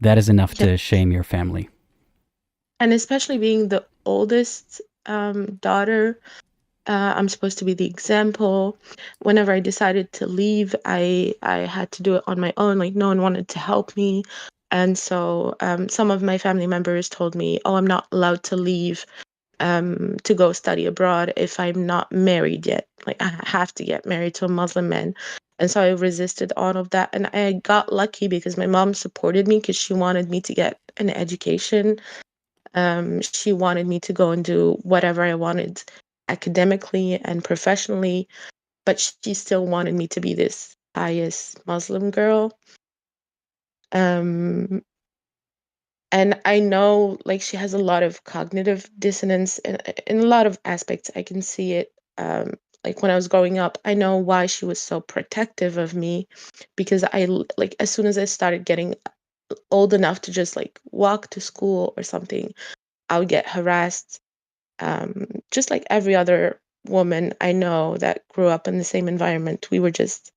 That is enough Yeah. to shame your family. And especially being the oldest daughter, I'm supposed to be the example. Whenever I decided to leave, I had to do it on my own. Like, no one wanted to help me. And so some of my family members told me, oh, I'm not allowed to leave to go study abroad if I'm not married yet. Like, I have to get married to a Muslim man. And so I resisted all of that. And I got lucky because my mom supported me because she wanted me to get an education. She wanted me to go and do whatever I wanted academically and professionally, but she still wanted me to be this pious Muslim girl. Um, and I know, like, she has a lot of cognitive dissonance in a lot of aspects. I can see it. Like, when I was growing up, I know why she was so protective of me, because like, as soon as I started getting old enough to just like walk to school or something, I would get harassed, just like every other woman I know that grew up in the same environment. It was just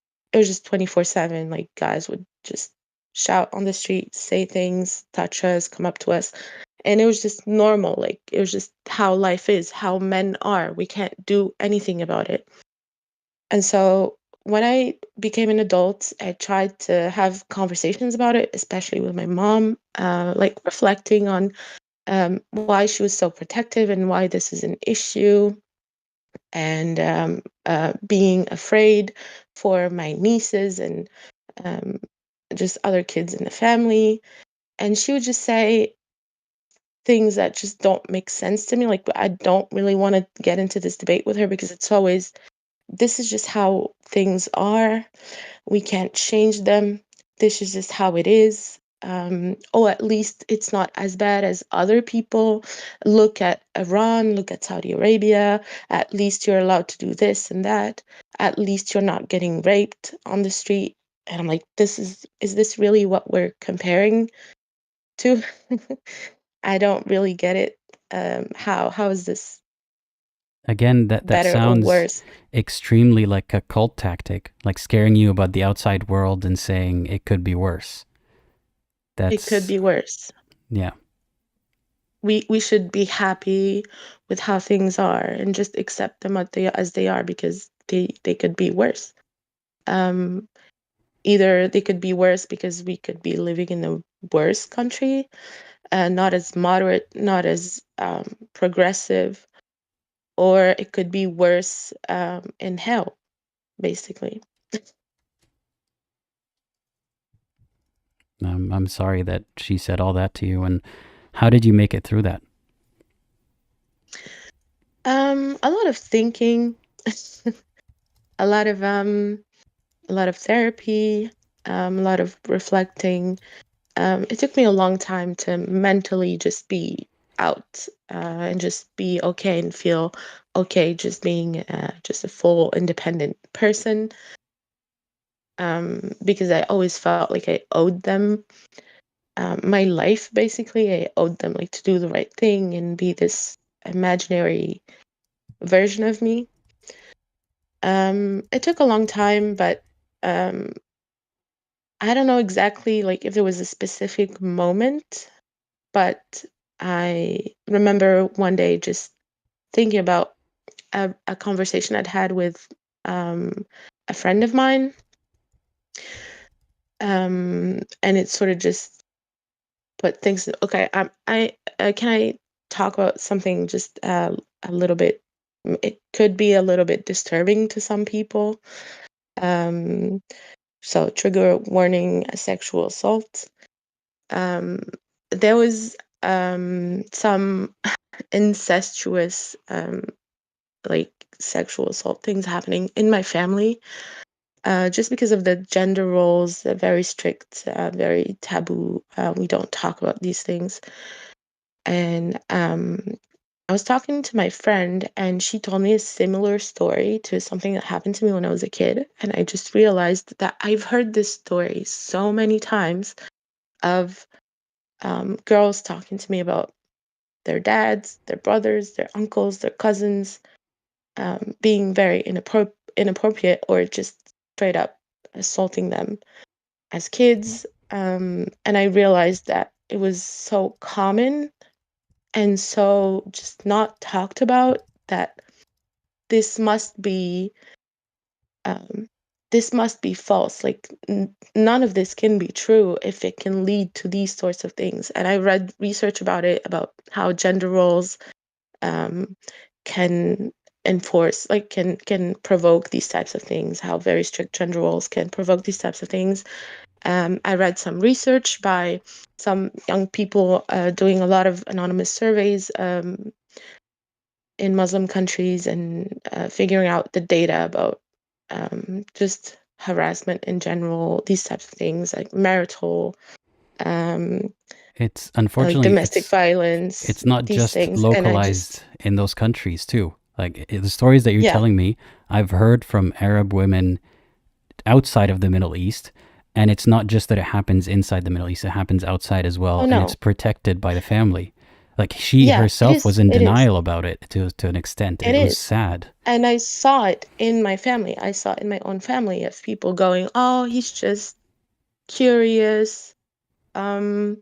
24/7. Like, guys would just shout on the street, say things, touch us, come up to us. And it was just normal. Like, it was just how life is, how men are. We can't do anything about it. And so when I became an adult, I tried to have conversations about it, especially with my mom, like reflecting on why she was so protective and why this is an issue, and being afraid for my nieces and um, just other kids in the family. And she would just say things that just don't make sense to me. Like, I don't really want to get into this debate with her because it's always, this is just how things are. We can't change them. This is just how it is. Oh, at least it's not as bad as other people. Look at Iran, look at Saudi Arabia. At least you're allowed to do this and that. At least you're not getting raped on the street. And I'm like, is this really what we're comparing to? I don't really get it. How is this Again, that better or sounds worse? extremely like a cult tactic, like scaring you about the outside world and saying it could be worse. It could That's, be worse. yeah. We should be happy with how things are and just accept them as they are, because they could be worse. Um, Either they could be worse because we could be living in a worse country, not as moderate, not as progressive, or it could be worse in hell, basically. I'm sorry that she said all that to you. And how did you make it through that? A lot of thinking, a lot of therapy, a lot of reflecting. It took me a long time to mentally just be out and just be okay and feel okay just being just a full independent person, because I always felt like I owed them my life. Basically, I owed them like to do the right thing and be this imaginary version of me. It took a long time, but um, I don't know exactly like if there was a specific moment, but I remember one day just thinking about a conversation I'd had with a friend of mine, and it sort of just put things. Okay, I can I talk about something just a little bit. It could be a little bit disturbing to some people. Um, so trigger warning: sexual assault. Um, there was some incestuous like sexual assault things happening in my family, just because of the gender roles, very strict, very taboo. We don't talk about these things. And I was talking to my friend, and she told me a similar story to something that happened to me when I was a kid. And I just realized that I've heard this story so many times of girls talking to me about their dads, their brothers, their uncles, their cousins, being very inappropriate or just straight up assaulting them as kids. And I realized that it was so common and so just not talked about that this must be um, this must be false. Like none of this can be true if it can lead to these sorts of things. And I read research about it, about how gender roles um, can enforce, like can provoke these types of things, how very strict gender roles can provoke these types of things. I read some research by some young people doing a lot of anonymous surveys in Muslim countries and figuring out the data about just harassment in general, these types of things like marital, um, It's like unfortunately domestic violence, it's not these just things. And I localized just, in those countries too. Like the stories that you're yeah, telling me, I've heard from Arab women outside of the Middle East, and it's not just that it happens inside the Middle East, it happens outside as oh well, and it's no, protected by the family. Like she yeah, it herself was is, in it is, denial about it to an extent. it It was is. sad. And I saw it in my family. I saw it in my own family of people going, "Oh, he's just curious. Um,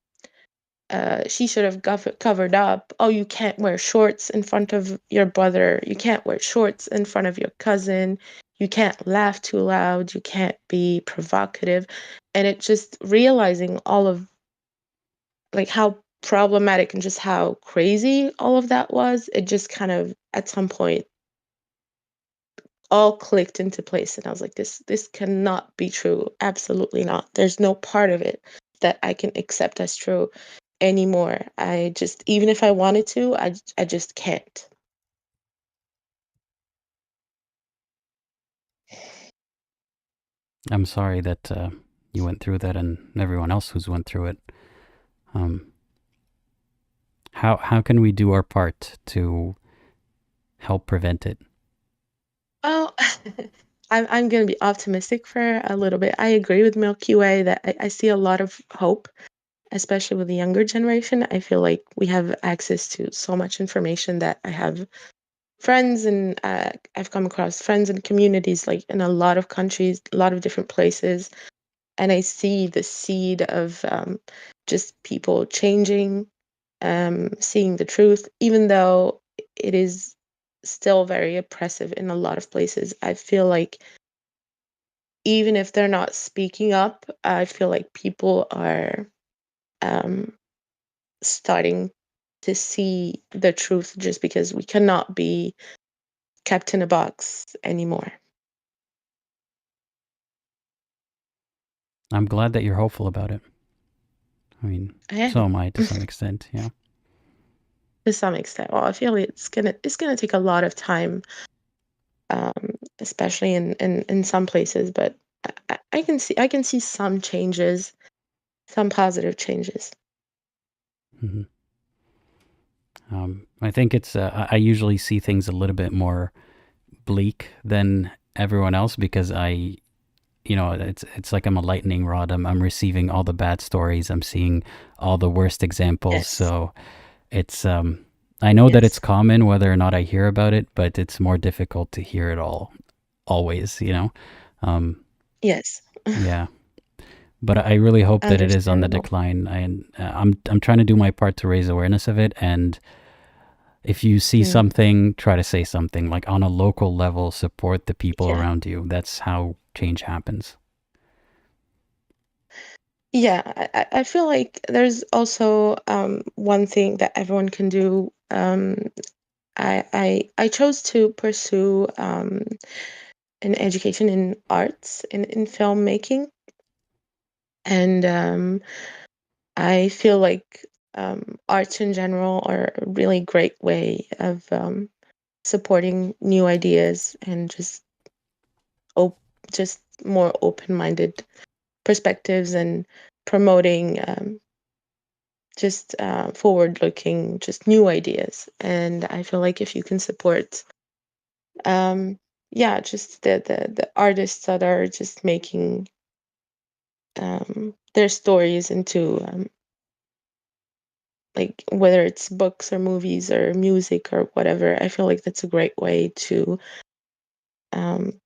she should have covered up. Oh, you can't wear shorts in front of your brother. You can't wear shorts in front of your cousin. You can't laugh too loud. You can't be provocative." And it just realizing all of like how problematic and just how crazy all of that was. It just kind of at some point all clicked into place, and I was like, this cannot be true. Absolutely not. There's no part of it that I can accept as true anymore. I just, even if I wanted to, I just can't. I'm sorry that you went through that, and everyone else who's went through it. Um, how can we do our part to help prevent it? Oh, I'm gonna be optimistic for a little bit. I agree with Milky-way that I see a lot of hope, especially with the younger generation. I feel like we have access to so much information that I have friends, and I've come across friends and communities like in a lot of countries, a lot of different places, and I see the seed of just people changing, seeing the truth, even though it is still very oppressive in a lot of places. I feel like even if they're not speaking up, I feel like people are um, starting to see the truth, just because we cannot be kept in a box anymore. I'm glad that you're hopeful about it. I mean, I so am. am I to some extent. Yeah. To some extent. Well, I feel it's gonna take a lot of time, especially in some places. But I can see some changes, some positive changes. Mm-hmm. I think it's I usually see things a little bit more bleak than everyone else because it's like I'm a lightning rod. I'm receiving all the bad stories. I'm seeing all the worst examples. Yes. So it's I know that it's Yes. common whether or not I hear about it, but it's more difficult to hear it all always, Um Yes. yeah. But I really hope that it is on the Understandable. decline. I'm trying to do my part to raise awareness of it, and if you see Mm. something, try to say something like on a local level, support the people Yeah. around you. That's how change happens. Yeah, I feel like there's also one thing that everyone can do. I chose to pursue an education in arts in filmmaking, and I feel like arts in general are a really great way of supporting new ideas and op- just more open-minded perspectives and promoting just forward-looking, just new ideas. And I feel like if you can support, um, yeah, just the artists that are just making their stories into like whether it's books or movies or music or whatever, I feel like that's a great way to um,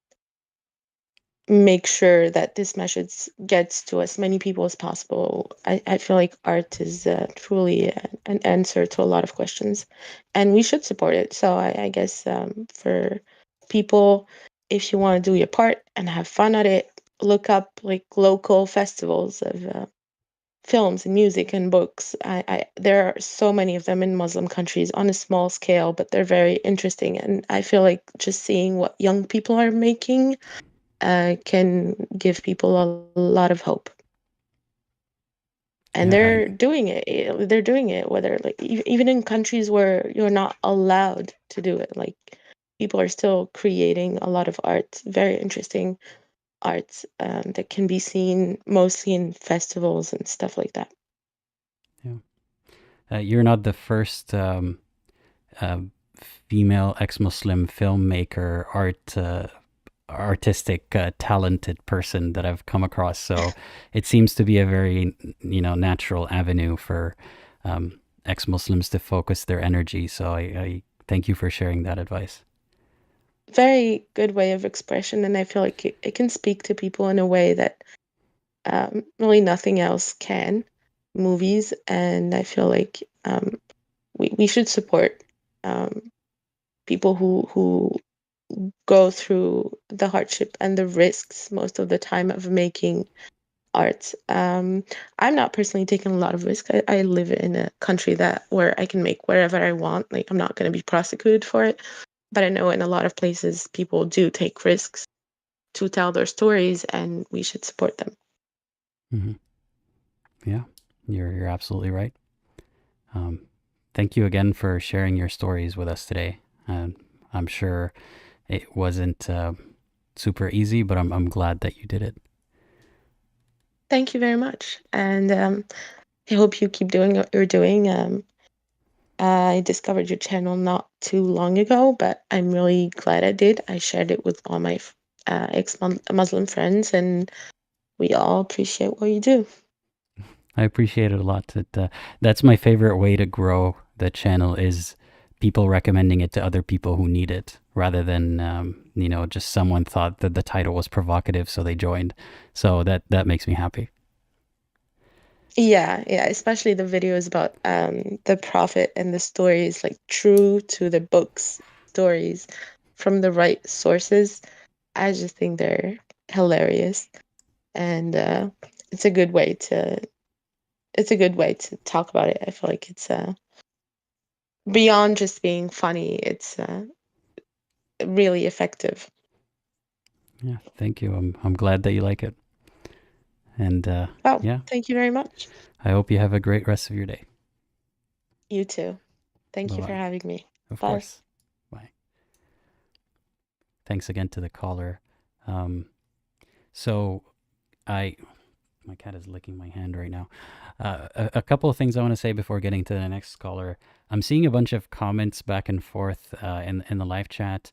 make sure that this message gets to as many people as possible. I feel like art is truly an answer to a lot of questions, and we should support it. So I guess for people, if you want to do your part and have fun at it, look up like local festivals of films and music and books. There are so many of them in Muslim countries on a small scale, but they're very interesting. And I feel like just seeing what young people are making can give people a lot of hope. And Yeah, I they're doing it. They're doing it, whether like even in countries where you're not allowed to do it. Like people are still creating a lot of art, very interesting art that can be seen mostly in festivals and stuff like that. yeah. You're not the first uh, female ex-Muslim filmmaker, artistic, talented person that I've come across. So it seems to be a very, natural avenue for ex-Muslims to focus their energy. So I thank you for sharing that advice. Very good way of expression, and I feel like it can speak to people in a way that really nothing else can. Movies, and I feel like we should support um, people who go through the hardship and the risks most of the time of making art. I'm not personally taking a lot of risk. I live in a country that where I can make whatever I want. Like I'm not going to be prosecuted for it. But I know in a lot of places people do take risks to tell their stories, and we should support them. Hmm. Yeah, you're absolutely right. Um, Thank you again for sharing your stories with us today. I'm sure it wasn't super easy, but I'm glad that you did it. Thank you very much, and I hope you keep doing what you're doing. I discovered your channel not too long ago, but I'm really glad I did. I shared it with all my ex-Muslim friends, and we all appreciate what you do. I appreciate it a lot. That's my favorite way to grow the channel is people recommending it to other people who need it, rather than just someone thought that the title was provocative, so they joined. So that makes me happy. Yeah, yeah, especially the videos about the Prophet and the stories, like true to the book's stories from the right sources. I just think they're hilarious, and it's a good way to talk about it. I feel like it's beyond just being funny. It's really effective. Yeah, thank you. I'm glad that you like it, and Well, yeah, thank you very much. I hope you have a great rest of your day. You too. Thank Bye you for bye. having me. Of Bye. course. Bye. Thanks again to the caller. Um, so I my cat is licking my hand right now. A couple of things I want to say before getting to the next caller. I'm seeing a bunch of comments back and forth in the live chat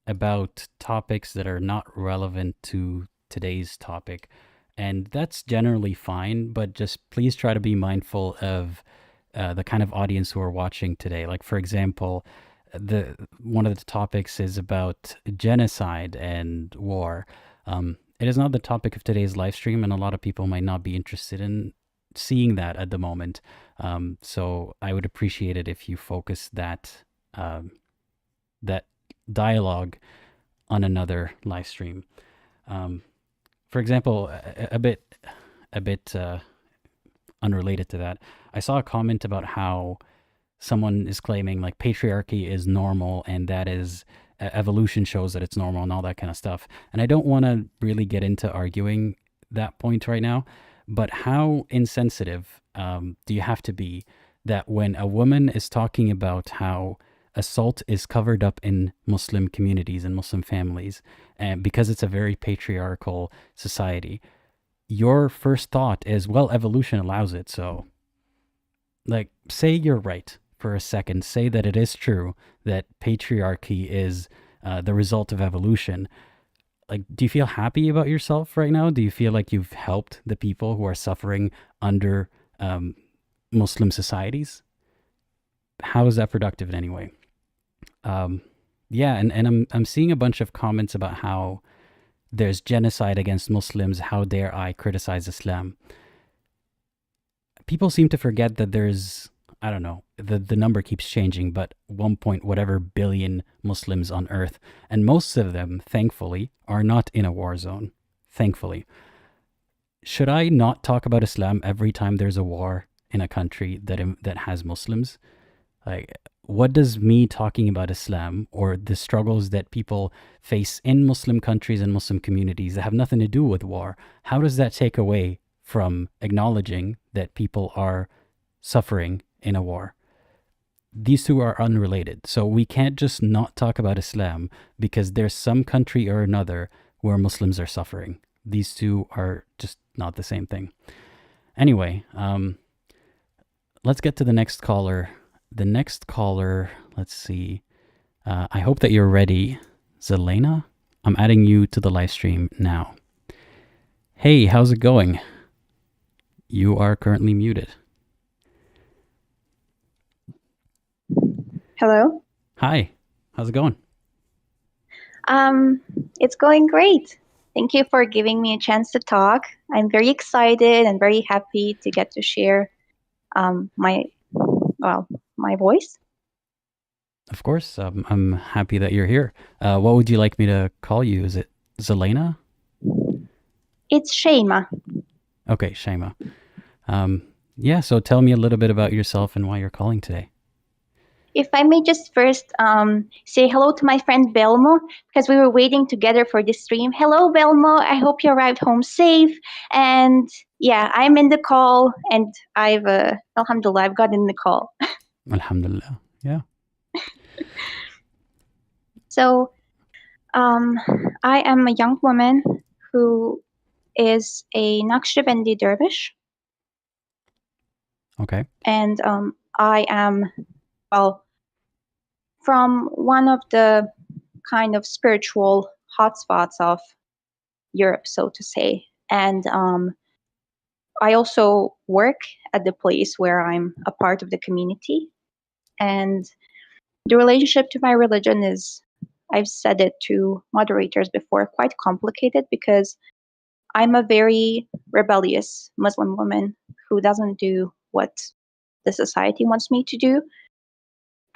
about topics that are not relevant to today's topic. And that's generally fine, but just please try to be mindful of the kind of audience who are watching today. Like, for example, one of the topics is about genocide and war. It is not the topic of today's live stream, and a lot of people might not be interested in seeing that at the moment. So I would appreciate it if you focus that that dialogue on another live stream. For example, a bit unrelated to that, I saw a comment about how someone is claiming like patriarchy is normal and that is evolution shows that it's normal and all that kind of stuff. And I don't want to really get into arguing that point right now, but how insensitive do you have to be that when a woman is talking about how assault is covered up in Muslim communities and Muslim families, and because it's a very patriarchal society, your first thought is, well, evolution allows it. So, like, say you're right for a second. Say that it is true that patriarchy is the result of evolution. Like, do you feel happy about yourself right now? Do you feel like you've helped the people who are suffering under Muslim societies? How is that productive in any way? Yeah, and I'm seeing a bunch of comments about how there's genocide against Muslims. How dare I criticize Islam? People seem to forget that there's, I don't know, the number keeps changing, but 1 point whatever billion Muslims on earth, and most of them, thankfully, are not in a war zone. Thankfully. Should I not talk about Islam every time there's a war in a country that has Muslims? Like, what does me talking about Islam or the struggles that people face in Muslim countries and Muslim communities that have nothing to do with war, how does that take away from acknowledging that people are suffering in a war? These two are unrelated. So we can't just not talk about Islam because there's some country or another where Muslims are suffering. These two are just not the same thing. Anyway, let's get to the next caller. The next caller, let's see. I hope that you're ready. Zelena, I'm adding you to the live stream now. Hey, how's it going? You are currently muted. Hello. Hi, how's it going? It's going great. Thank you for giving me a chance to talk. I'm very excited and very happy to get to share my voice. Of course, I'm happy that you're here. What would you like me to call you? Is it Zelena? It's Shema. Okay, Shema. Yeah, so tell me a little bit about yourself and why you're calling today. If I may just first say hello to my friend Belmo, because we were waiting together for this stream. Hello, Belmo. I hope you arrived home safe. And yeah, I'm in the call, and Alhamdulillah, I've got in the call. Alhamdulillah, yeah. So I am a young woman who is a Naqshbandi dervish. Okay. And I am, from one of the kind of spiritual hotspots of Europe, so to say. And I also work at the place where I'm a part of the community. And the relationship to my religion is, I've said it to moderators before, quite complicated because I'm a very rebellious Muslim woman who doesn't do what the society wants me to do.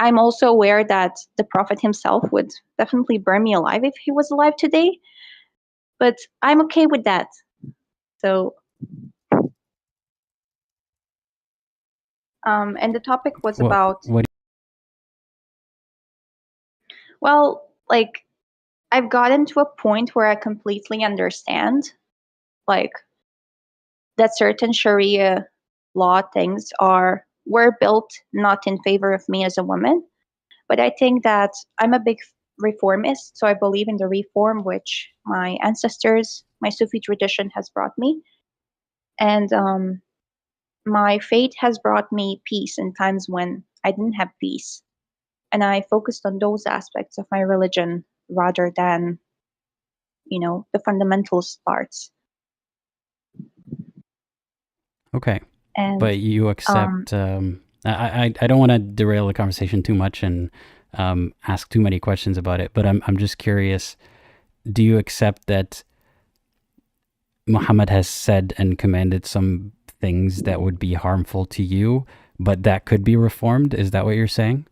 I'm also aware that the Prophet himself would definitely burn me alive if he was alive today, but I'm okay with that. So, and the topic was about, well, like, I've gotten to a point where I completely understand, like, that certain Sharia law things were built not in favor of me as a woman. But I think that I'm a big reformist, so I believe in the reform which my ancestors, my Sufi tradition has brought me. And my faith has brought me peace in times when I didn't have peace. And I focused on those aspects of my religion rather than, the fundamentalist parts. Okay. And But you accept. I don't want to derail the conversation too much and ask too many questions about it. But I'm just curious. Do you accept that Muhammad has said and commanded some things that would be harmful to you, but that could be reformed? Is that what you're saying?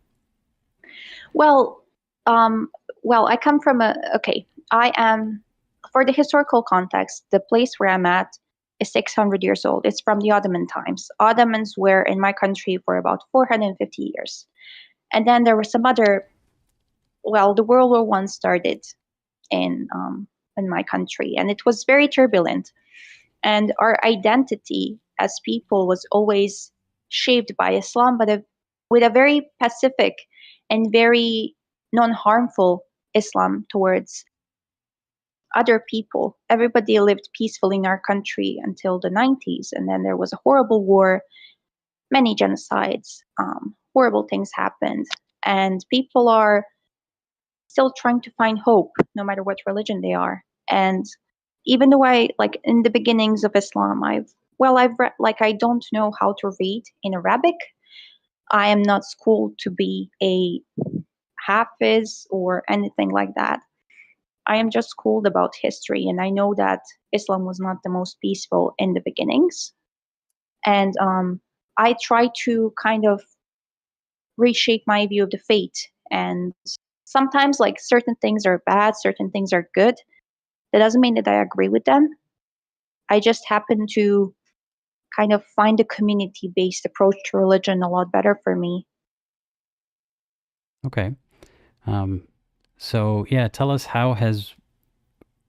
well, I come from I am, for the historical context, the place where I'm at is 600 years old. It's from the Ottoman times. Ottomans were in my country for about 450 years. And then there were some other, the World War One started in my country, and it was very turbulent. And our identity as people was always shaped by Islam, but with a very pacific and very non-harmful Islam towards other people. Everybody lived peacefully in our country until the 90s, and then there was a horrible war, many genocides, horrible things happened, and people are still trying to find hope, no matter what religion they are. And even though in the beginnings of Islam, I've read, I don't know how to read in Arabic. I am not schooled to be a hafiz or anything like that. I am just schooled about history, and I know that Islam was not the most peaceful in the beginnings. And I try to kind of reshape my view of the faith. And sometimes, certain things are bad, certain things are good. That doesn't mean that I agree with them. I just happen to kind of find a community-based approach to religion a lot better for me. Okay. So yeah, tell us, how has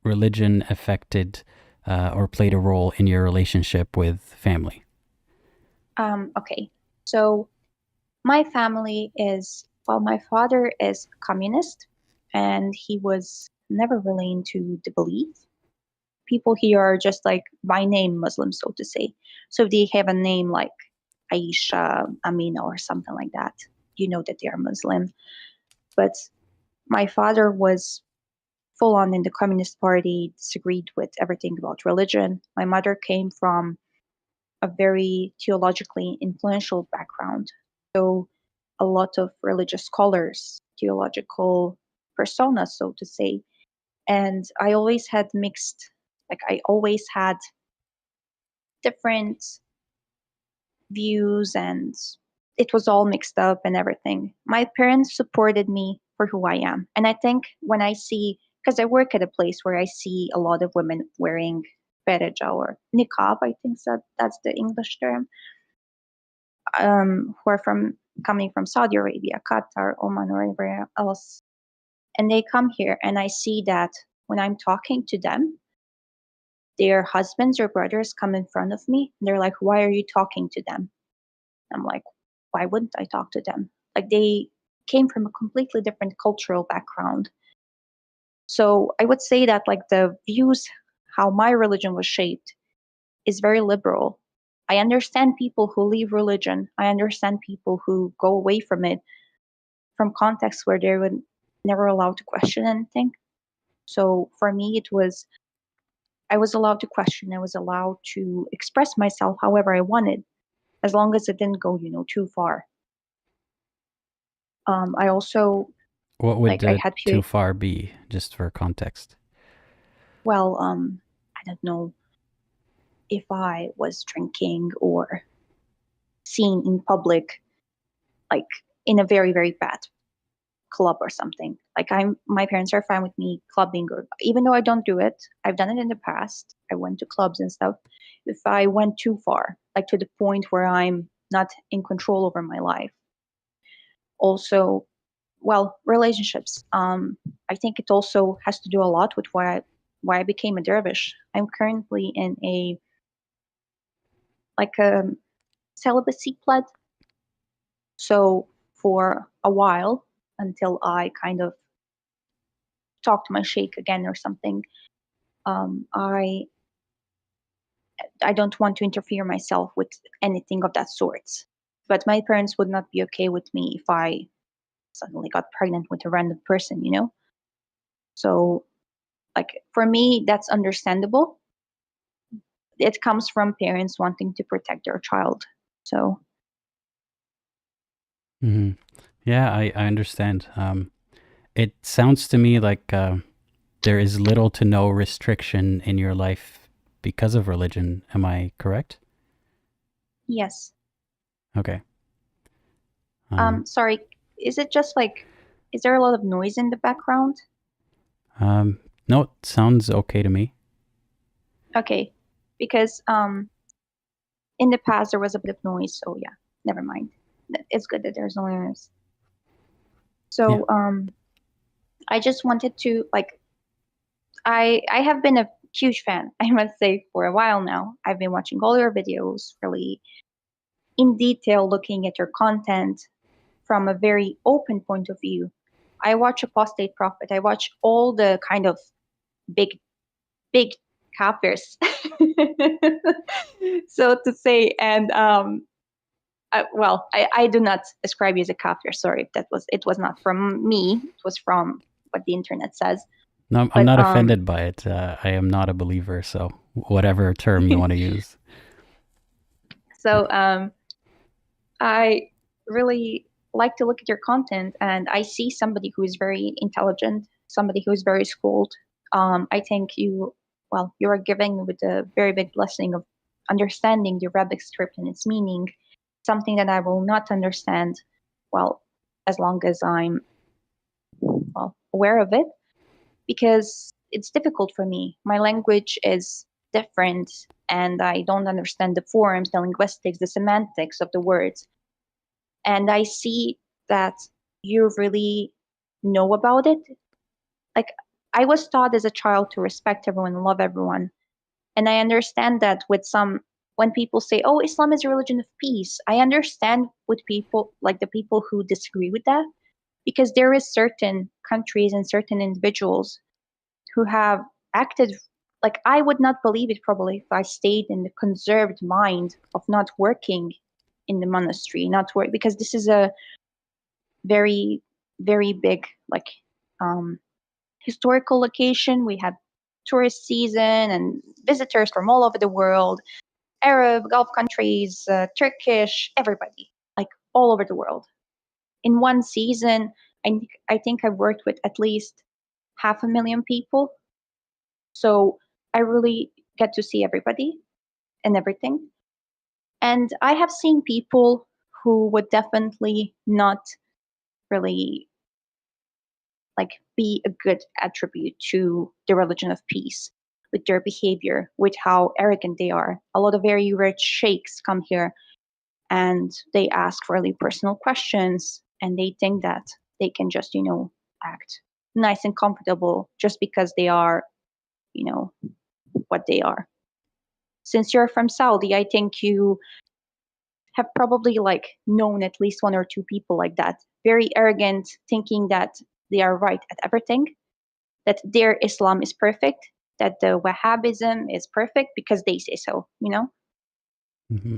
religion affected or played a role in your relationship with family? Okay. So my family is, my father is communist, and he was never really into the belief. People here are just by name Muslims, so to say. So if they have a name like Aisha, Amina, or something like that, you know that they are Muslim. But my father was full on in the Communist Party, disagreed with everything about religion. My mother came from a very theologically influential background. So a lot of religious scholars, theological personas, so to say. And I always had I always had different views, and it was all mixed up and everything. My parents supported me for who I am. And I think when I see, because I work at a place where I see a lot of women wearing bereja or niqab, I think that's the English term, who are coming from Saudi Arabia, Qatar, Oman, or anywhere else. And they come here, and I see that when I'm talking to them, their husbands or brothers come in front of me, and they're like, "Why are you talking to them?" I'm like, "Why wouldn't I talk to them?" They came from a completely different cultural background. So I would say that the views, how my religion was shaped, is very liberal. I understand people who leave religion. I understand people who go away from it from contexts where they were never allowed to question anything. So for me, I was allowed to question. I was allowed to express myself however I wanted, as long as it didn't go, too far. I also, What would I had too far be, just for context? well, I don't know, if I was drinking or seen in public, in a very, very bad club or something. My parents are fine with me clubbing, or even though I don't do it, I've done it in the past. I went to clubs and stuff. If I went too far, to the point where I'm not in control over my life. Also, relationships. I think it also has to do a lot with why I became a dervish. I'm currently in a celibacy pledge. So for a while, until I kind of talk to my sheikh again or something, I I don't want to interfere myself with anything of that sort. But my parents would not be okay with me if I suddenly got pregnant with a random person, you know? So, like, for me, that's understandable. It comes from parents wanting to protect their child. So, Hmm. Yeah, I understand. It sounds to me like there is little to no restriction in your life because of religion. Am I correct? yes. Okay. Sorry, is it just like, is there a lot of noise in the background? No, it sounds okay to me. Okay, because in the past there was a bit of noise, so yeah, never mind. It's good that there's no noise. So I just wanted to like, I have been a huge fan, I must say, for a while now. I've been watching all your videos, really in detail, looking at your content from a very open point of view. I watch Apostate Prophet. I watch all the kind of big kafirs, so to say. And I do not ascribe you as a kafir. Sorry, it was not from me. It was from what the internet says. No, I'm not offended by it. I am not a believer, so whatever term you want to use. So I really like to look at your content, and I see somebody who is very intelligent, somebody who is very schooled. I think you are giving with a very big blessing of understanding the Arabic script and its meaning, something that I will not understand, as long as I'm aware of it, because it's difficult for me. My language is different, and I don't understand the forms, the linguistics, the semantics of the words. And I see that you really know about it. Like, I was taught as a child to respect everyone and love everyone. And I understand that when people say, oh, Islam is a religion of peace, I understand with people, like the people who disagree with that, because there is certain countries and certain individuals who have acted like, I would not believe it probably if I stayed in the conserved mind of not working in the monastery, not work, because this is a very, very big, like, historical location. We had tourist season and visitors from all over the world, Arab, Gulf countries, Turkish, everybody, like all over the world. In one season, I think I worked with at least 500,000 people. So I really get to see everybody and everything. And I have seen people who would definitely not really like be a good attribute to the religion of peace with their behavior, with how arrogant they are. A lot of very rich sheikhs come here and they ask really personal questions, and they think that they can just, act nice and comfortable just because they are, what they are. Since you're from Saudi, I think you have probably like known at least one or two people like that, very arrogant, thinking that they are right at everything, that their Islam is perfect, that the Wahhabism is perfect because they say so, Mm-hmm.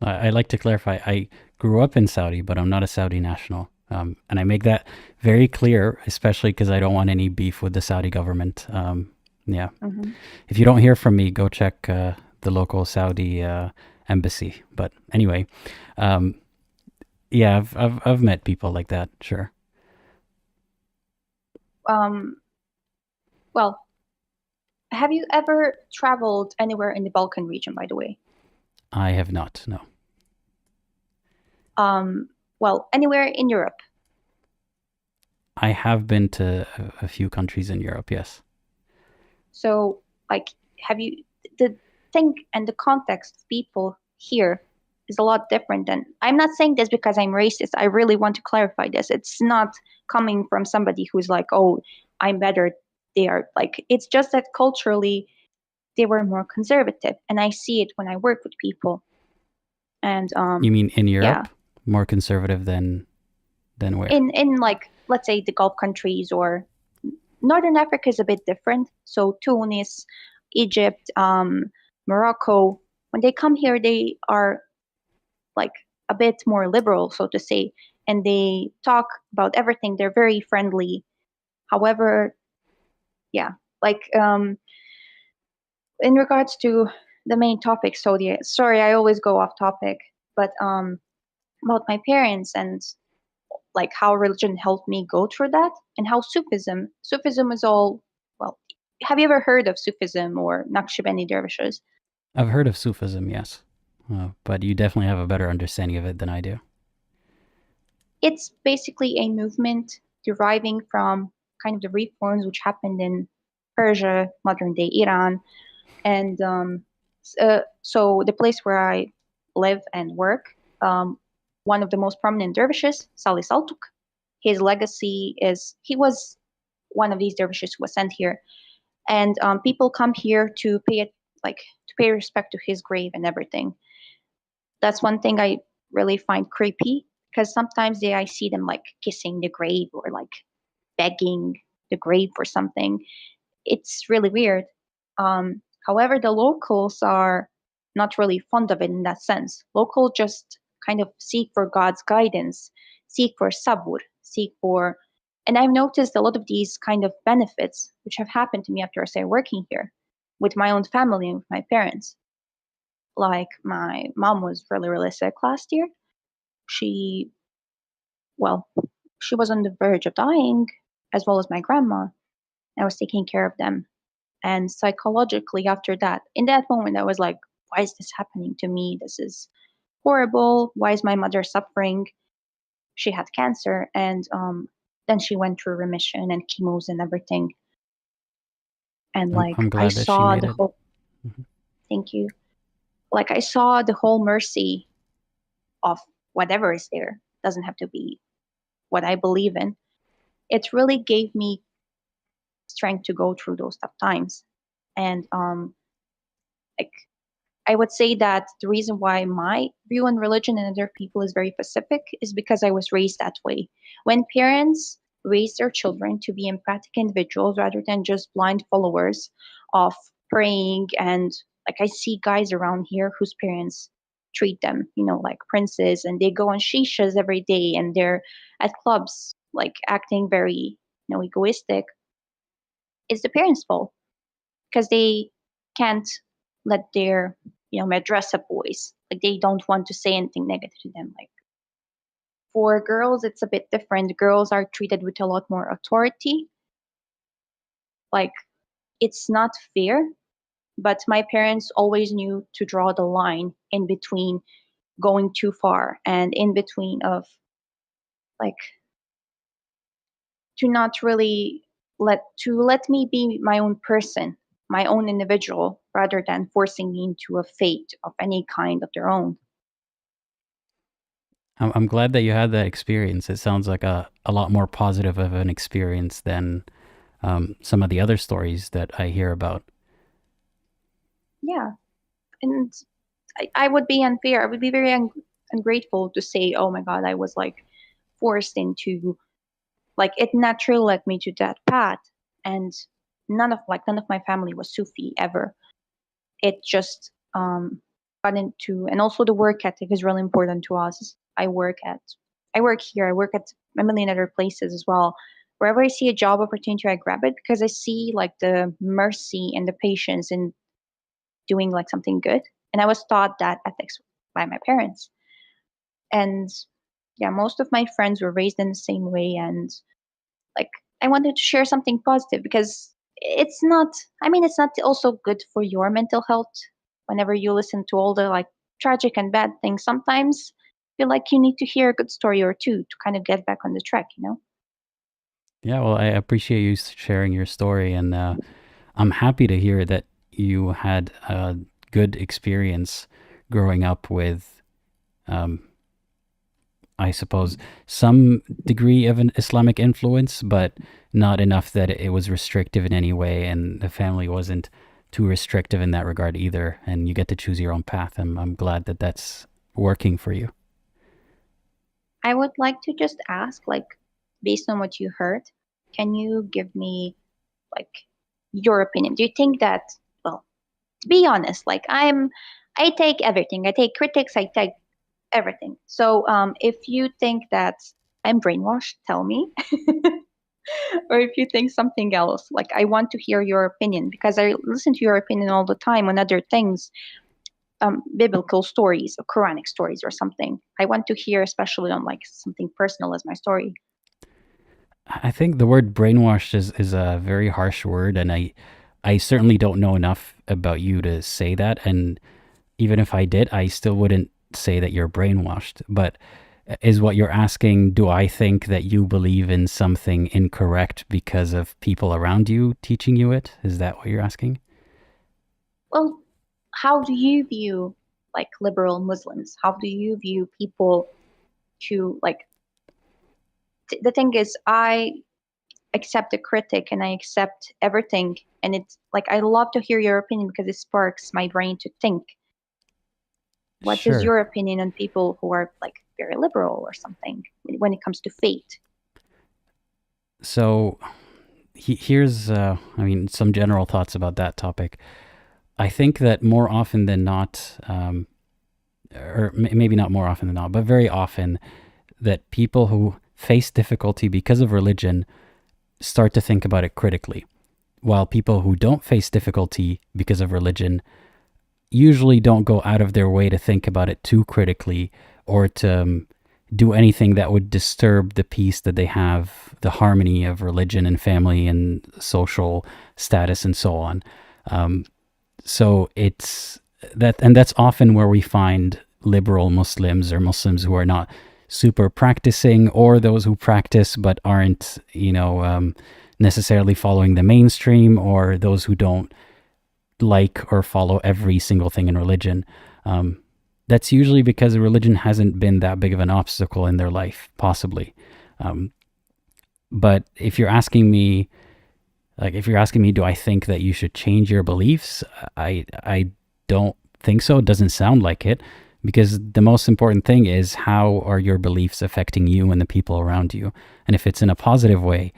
I like to clarify, I grew up in Saudi, but I'm not a Saudi national. And I make that very clear, especially because I don't want any beef with the Saudi government. Yeah. Mm-hmm. If you don't hear from me, go check the local Saudi embassy. But anyway, yeah, I've met people like that, sure. Well, have you ever traveled anywhere in the Balkan region, by the way? I have not, no. Well, anywhere in Europe? I have been to a few countries in Europe, yes. So, like, the thing and the context of people here is a lot different than, I'm not saying this because I'm racist. I really want to clarify this. It's not coming from somebody who's like, oh, I'm better. They are like, it's just that culturally they were more conservative. And I see it when I work with people. And you mean in Europe? Yeah. More conservative than where? In like, let's say the Gulf countries, or Northern Africa is a bit different. So Tunis, Egypt, Morocco, when they come here, they are like a bit more liberal, so to say, and they talk about everything. They're very friendly. However, yeah, like in regards to the main topic, so sorry, I always go off topic, but about my parents and like how religion helped me go through that, and how Sufism is all, well, have you ever heard of Sufism or Naqshbandi dervishes? I've heard of Sufism, yes, but you definitely have a better understanding of it than I do. It's basically a movement deriving from kind of the reforms which happened in Persia, modern day Iran, and so the place where I live and work, one of the most prominent dervishes, Salih Saltuk, his legacy is he was one of these dervishes who was sent here, and people come here to pay it, like to pay respect to his grave and everything. That's one thing I really find creepy, because sometimes I see them like kissing the grave or like begging the grave for something. It's really weird. However, the locals are not really fond of it in that sense. Locals just kind of seek for God's guidance, seek for sabur, seek for, and I've noticed a lot of these kind of benefits which have happened to me after I started working here with my own family and with my parents. Like my mom was really, really sick last year. She, well, she was on the verge of dying, as well as my grandma. I was taking care of them. And psychologically, after that, in that moment, I was like, why is this happening to me? This is horrible. Why is my mother suffering? She had cancer. And then she went through remission and chemos and everything. And like, I'm I glad that she saw made the it. whole, thank you. Like, I saw the whole mercy of whatever is there. Doesn't have to be what I believe in. It really gave me strength to go through those tough times. And like, I would say that the reason why my view on religion and other people is very specific is because I was raised that way. When parents raise their children to be empathic individuals rather than just blind followers of praying, and like I see guys around here whose parents treat them, like princes, and they go on shishas every day and they're at clubs, like acting very, egoistic. It's the parents' fault, because they can't let their madrasa boys, like they don't want to say anything negative to them. Like for girls it's a bit different. Girls are treated with a lot more authority. Like it's not fair, but my parents always knew to draw the line in between going too far and in between of like to not really let me be my own person, my own individual, rather than forcing me into a fate of any kind of their own. I'm glad that you had that experience. It sounds like a lot more positive of an experience than some of the other stories that I hear about. Yeah, and I would be unfair. I would be very ungrateful to say, oh my God, I was like forced into, like it naturally led me to that path, and none of my family was Sufi ever. It just got into, and also the work ethic is really important to us. I work here, I work at a million other places as well. Wherever I see a job opportunity, I grab it because I see like the mercy and the patience in doing like something good. And I was taught that ethics by my parents. And yeah, most of my friends were raised in the same way. And like, I wanted to share something positive because it's not, it's not also good for your mental health whenever you listen to all the like tragic and bad things. Sometimes I feel like you need to hear a good story or two to kind of get back on the track. Yeah, well, I appreciate you sharing your story, and I'm happy to hear that you had a good experience growing up with, I suppose, some degree of an Islamic influence, but not enough that it was restrictive in any way, and the family wasn't too restrictive in that regard either, and you get to choose your own path. I'm glad that that's working for you. I would like to just ask, like, based on what you heard, can you give me like your opinion? Do you think that, well, to be honest, like I I take everything. I take critics. I take everything. So if you think that I'm brainwashed, tell me. Or if you think something else, like I want to hear your opinion because I listen to your opinion all the time on other things, biblical stories or Quranic stories or something. I want to hear, especially on like something personal as my story. I think the word brainwashed is a very harsh word, and I certainly don't know enough about you to say that. And even if I did, I still wouldn't say that you're brainwashed. But is what you're asking, do I think that you believe in something incorrect because of people around you teaching you it? Is that what you're asking? Well, how do you view like liberal Muslims? How do you view people who like the thing is I accept the critic and I accept everything, and it's like I love to hear your opinion because it sparks my brain to think. What is Sure. your opinion on people who are like very liberal or something when it comes to faith? So here's, some general thoughts about that topic. I think that more often than not, or maybe not more often than not, but very often, that people who face difficulty because of religion start to think about it critically, while people who don't face difficulty because of religion usually don't go out of their way to think about it too critically or to do anything that would disturb the peace that they have, the harmony of religion and family and social status and so on. So it's that, and that's often where we find liberal Muslims or Muslims who are not super practicing, or those who practice but aren't, necessarily following the mainstream, or those who don't like or follow every single thing in religion. That's usually because religion hasn't been that big of an obstacle in their life, possibly. But if you're asking me, do I think that you should change your beliefs? I don't think so. It doesn't sound like it, because the most important thing is, how are your beliefs affecting you and the people around you? And if it's in a positive way,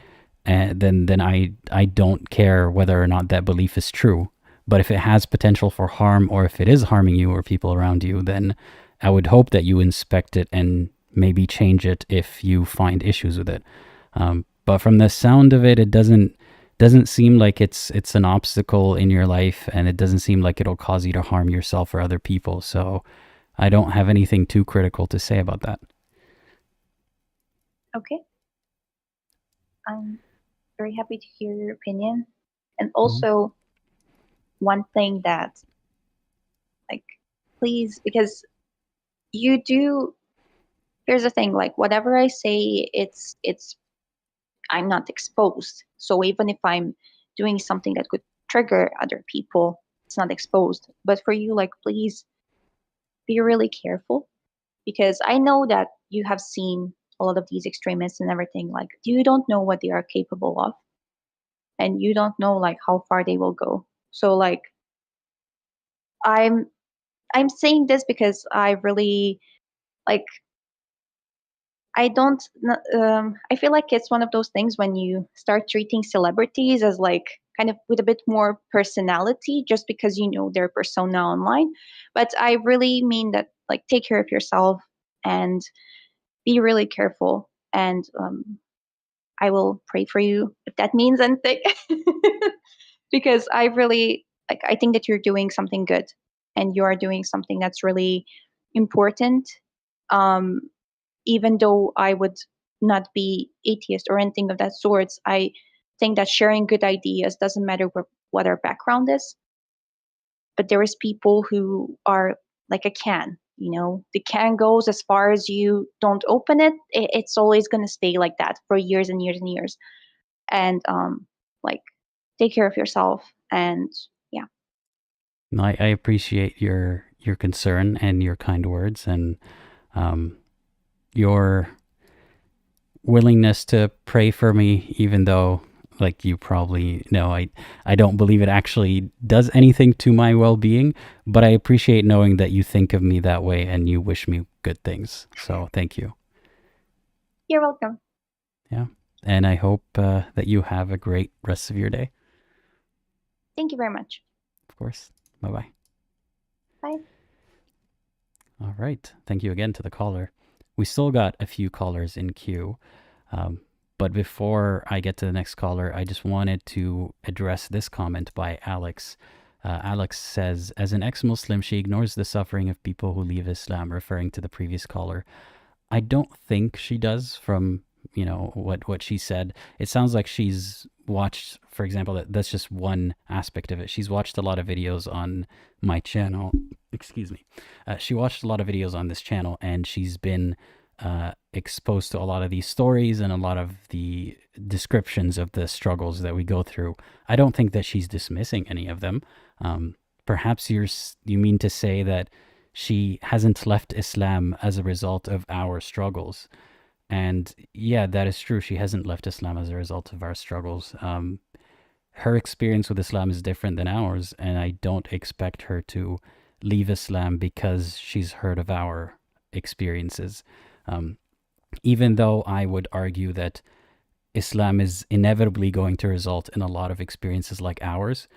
then I don't care whether or not that belief is true. But if it has potential for harm, or if it is harming you or people around you, then I would hope that you inspect it and maybe change it if you find issues with it. But from the sound of it, it doesn't seem like it's an obstacle in your life, and it doesn't seem like it'll cause you to harm yourself or other people. So I don't have anything too critical to say about that. Okay. I'm very happy to hear your opinion. And also, one thing that, like, please, because you do, here's the thing, like, whatever I say, it's I'm not exposed. So even if I'm doing something that could trigger other people, it's not exposed. But for you, like, please be really careful, because I know that you have seen a lot of these extremists and everything. Like, you don't know what they are capable of, and you don't know like how far they will go. So like, I'm saying this because I really like, I feel like it's one of those things when you start treating celebrities as like kind of with a bit more personality just because you know their persona online. But I really mean that, like, take care of yourself and be really careful. And I will pray for you if that means anything. Because I really, like, I think that you're doing something good, and you are doing something that's really important. Um, Even though I would not be atheist or anything of that sort, I think that sharing good ideas doesn't matter what our background is. But there is people who are like a can, the can goes as far as you don't open it. It's always going to stay like that for years and years and years. And like, take care of yourself. And yeah. No, I appreciate your concern and your kind words, and your willingness to pray for me, even though, like you probably know, I don't believe it actually does anything to my well-being, but I appreciate knowing that you think of me that way and you wish me good things. So thank you. You're welcome. Yeah. And I hope that you have a great rest of your day. Thank you very much. Of course. Bye-bye. Bye. All right. Thank you again to the caller. We still got a few callers in queue. But before I get to the next caller, I just wanted to address this comment by Alex. Alex says, as an ex-Muslim, she ignores the suffering of people who leave Islam, referring to the previous caller. I don't think she does from, what she said. It sounds like she's watched, for example, that's just one aspect of it. She's watched a lot of videos on my channel. Excuse me. She watched a lot of videos on this channel, and she's been exposed to a lot of these stories and a lot of the descriptions of the struggles that we go through. I don't think that she's dismissing any of them. Perhaps you mean to say that she hasn't left Islam as a result of our struggles. And yeah, that is true. She hasn't left Islam as a result of our struggles. Her experience with Islam is different than ours, and I don't expect her to leave Islam because she's heard of our experiences. Even though I would argue that Islam is inevitably going to result in a lot of experiences like ours,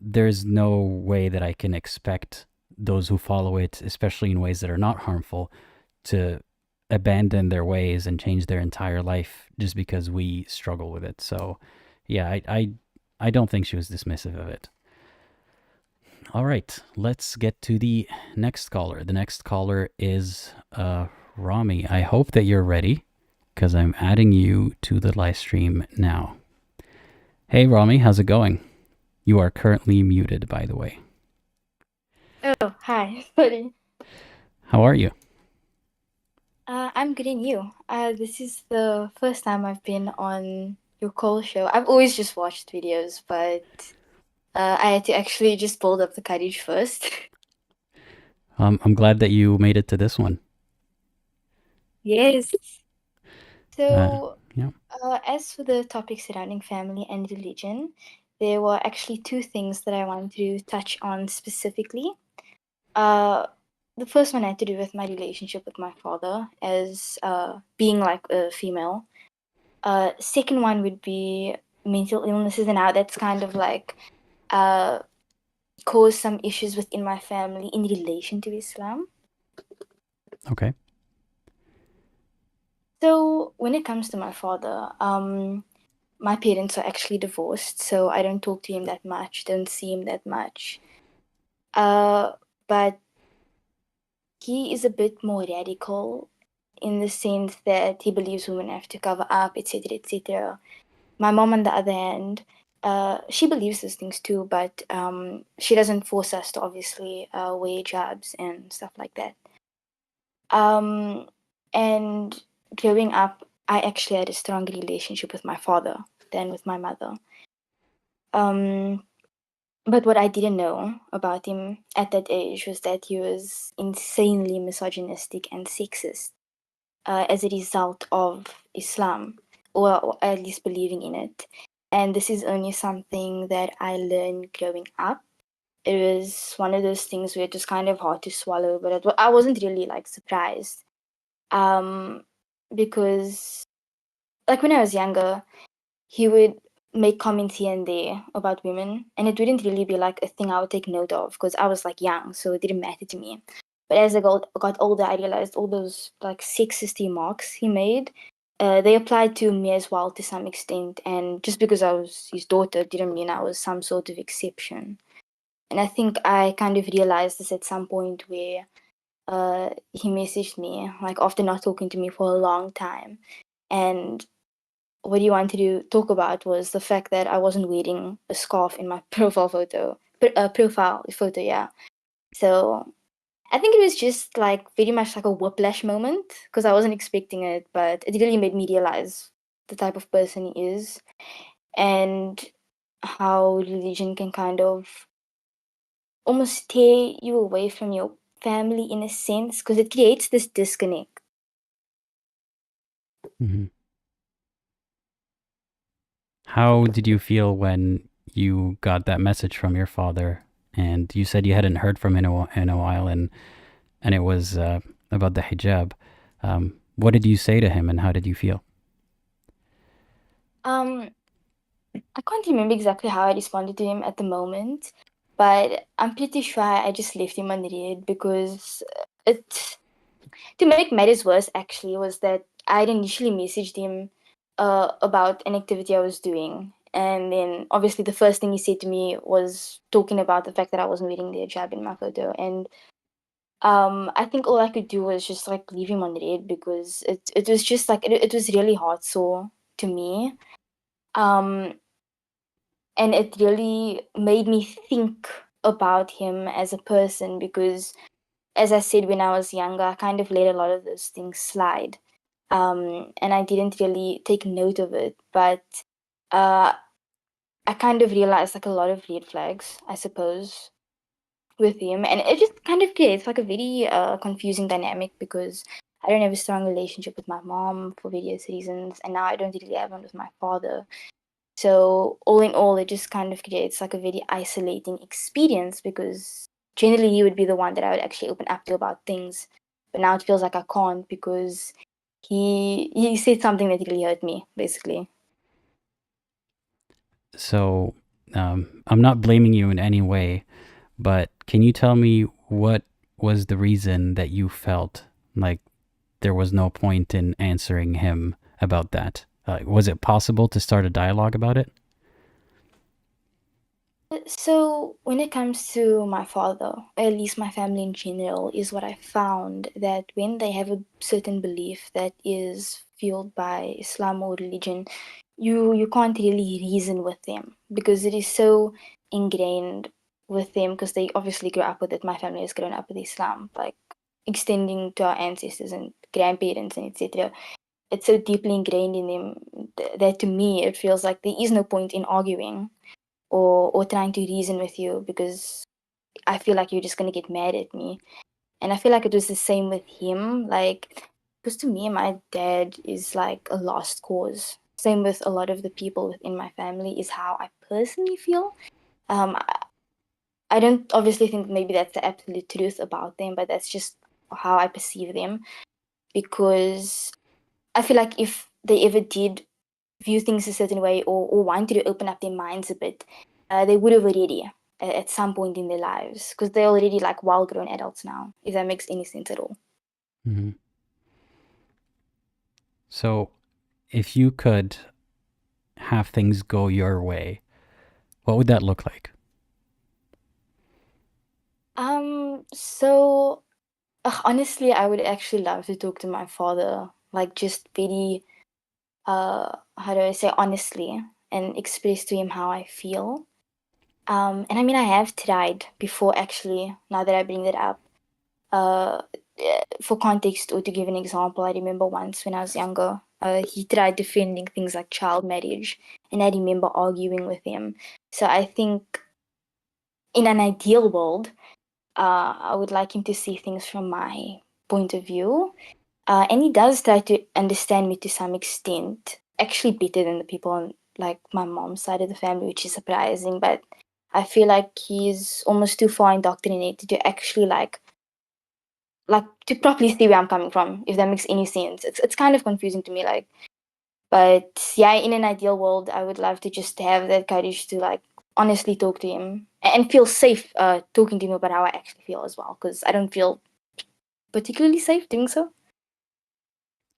there's no way that I can expect those who follow it, especially in ways that are not harmful, to abandon their ways and change their entire life just because we struggle with it. So yeah, I don't think she was dismissive of it. All right, let's get to the next caller. The next caller is Rami. I hope that you're ready, because I'm adding you to the live stream now. Hey Rami, how's it going? You are currently muted, by the way. Oh, hi. Sorry. How are you? I'm good, and you? This is the first time I've been on your call show. I've always just watched videos, but I had to actually just build up the courage first. I'm glad that you made it to this one. Yes. So, yeah. As for the topic surrounding family and religion, there were actually two things that I wanted to touch on specifically. The first one had to do with my relationship with my father as being like a female. Second one would be mental illnesses and how that's kind of like caused some issues within my family in relation to Islam. Okay. So when it comes to my father, my parents are actually divorced, so I don't talk to him that much, don't see him that much. But he is a bit more radical in the sense that he believes women have to cover up, etc., etc. My mom, on the other hand, she believes those things too, but she doesn't force us to obviously wear hijabs and stuff like that. And growing up, I actually had a stronger relationship with my father than with my mother. But what I didn't know about him at that age was that he was insanely misogynistic and sexist as a result of Islam, or at least believing in it. And this is only something that I learned growing up. It was one of those things where it was kind of hard to swallow, but I wasn't really like surprised. Because like when I was younger, he would make comments here and there about women, and it wouldn't really be like a thing I would take note of because I was like young, so it didn't matter to me. But as I got older, I realized all those like sexist remarks he made, they applied to me as well to some extent. And just because I was his daughter didn't mean I was some sort of exception. And I think I kind of realized this at some point where he messaged me like after not talking to me for a long time, and what he wanted to talk about was the fact that I wasn't wearing a scarf in my profile photo, yeah. So I think it was just like very much like a whiplash moment because I wasn't expecting it, but it really made me realize the type of person he is and how religion can kind of almost tear you away from your family in a sense because it creates this disconnect. Mm-hmm. How did you feel when you got that message from your father? And you said you hadn't heard from him in a while, and it was about the hijab. What did you say to him, and how did you feel? I can't remember exactly how I responded to him at the moment, but I'm pretty sure I just left him unread because to make matters worse, actually, was that I'd initially messaged him about an activity I was doing. And then obviously the first thing he said to me was talking about the fact that I wasn't wearing the hijab in my photo. And I think all I could do was just like leave him on read, because it was just like it was really hard sore to me. And it really made me think about him as a person, because as I said, when I was younger, I kind of let a lot of those things slide. And I didn't really take note of it. But I kind of realized like a lot of red flags, I suppose, with him. And it just kind of creates like a very confusing dynamic, because I don't have a strong relationship with my mom for various reasons. And now I don't really have one with my father. So all in all, it just kind of creates like a very isolating experience, because generally he would be the one that I would actually open up to about things. But now it feels like I can't, because he said something that really hurt me, basically. So I'm not blaming you in any way, but can you tell me what was the reason that you felt like there was no point in answering him about that? Was it possible to start a dialogue about it? So when it comes to my father, or at least my family in general, is what I found that when they have a certain belief that is fueled by Islam or religion, you can't really reason with them, because it is so ingrained with them, because they obviously grew up with it. My family has grown up with Islam, like extending to our ancestors and grandparents and etc. It's so deeply ingrained in them that to me it feels like there is no point in arguing or trying to reason with you, because I feel like you're just gonna get mad at me. And I feel like it was the same with him, like, because to me my dad is like a lost cause. Same with a lot of the people within my family, is how I personally feel. I don't obviously think maybe that's the absolute truth about them, but that's just how I perceive them, because I feel like if they ever did view things a certain way, or wanted to open up their minds a bit, they would have already at some point in their lives, because they're already like well-grown adults now, if that makes any sense at all. Mm-hmm. So if you could have things go your way, what would that look like? So honestly, I would actually love to talk to my father, like just very how do I say, honestly, and express to him how I feel. And I mean, I have tried before, actually, now that I bring that up. Uh, for context, or to give an example, I remember once when I was younger, he tried defending things like child marriage, and I remember arguing with him. So I think in an ideal world, I would like him to see things from my point of view. And he does try to understand me to some extent, actually better than the people on like my mom's side of the family, which is surprising. But I feel like he's almost too far indoctrinated to actually like to properly see where I'm coming from, if that makes any sense. It's kind of confusing to me, like, but yeah, in an ideal world, I would love to just have that courage to like honestly talk to him and feel safe talking to him about how I actually feel as well, because I don't feel particularly safe doing so.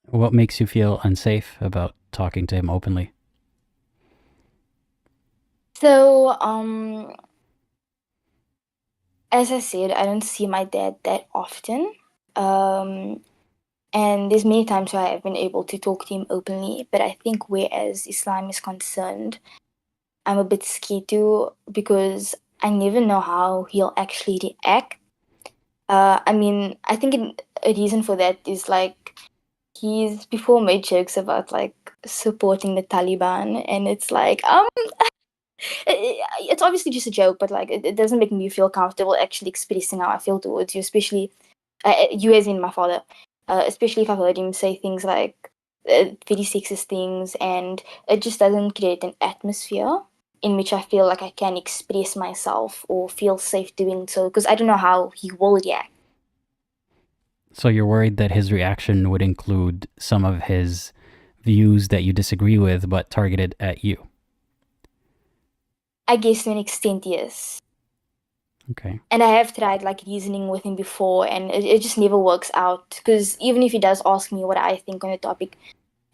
What makes you feel unsafe about talking to him openly? So, as I said, I don't see my dad that often. And there's many times where I have been able to talk to him openly, but I think whereas Islam is concerned, I'm a bit scared to, because I never know how he'll actually react. I mean, I think a reason for that is like he's before made jokes about like supporting the Taliban, and it's like it's obviously just a joke, but like it doesn't make me feel comfortable actually expressing how I feel towards you, especially you as in my father, especially if I've heard him say things like very sexist things, and it just doesn't create an atmosphere in which I feel like I can express myself or feel safe doing so, because I don't know how he will react. So you're worried that his reaction would include some of his views that you disagree with, but targeted at you? I guess to an extent, yes. Okay. And I have tried like reasoning with him before, and it just never works out. Because even if he does ask me what I think on a topic,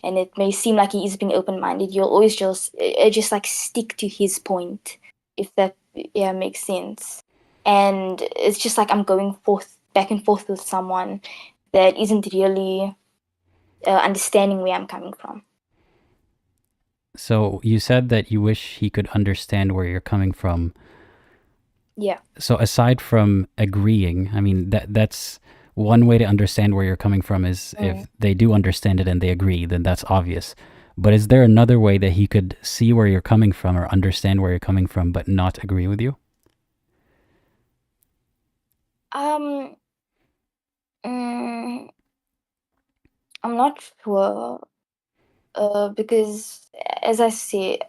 and it may seem like he is being open-minded, you'll always just like stick to his point, if that makes sense. And it's just like I'm going back and forth with someone that isn't really understanding where I'm coming from. So you said that you wish he could understand where you're coming from. Yeah. So aside from agreeing, I mean, that's one way to understand where you're coming from is if they do understand it and they agree, then that's obvious. But is there another way that he could see where you're coming from or understand where you're coming from but not agree with you? Mm, I'm not sure. Because as I say,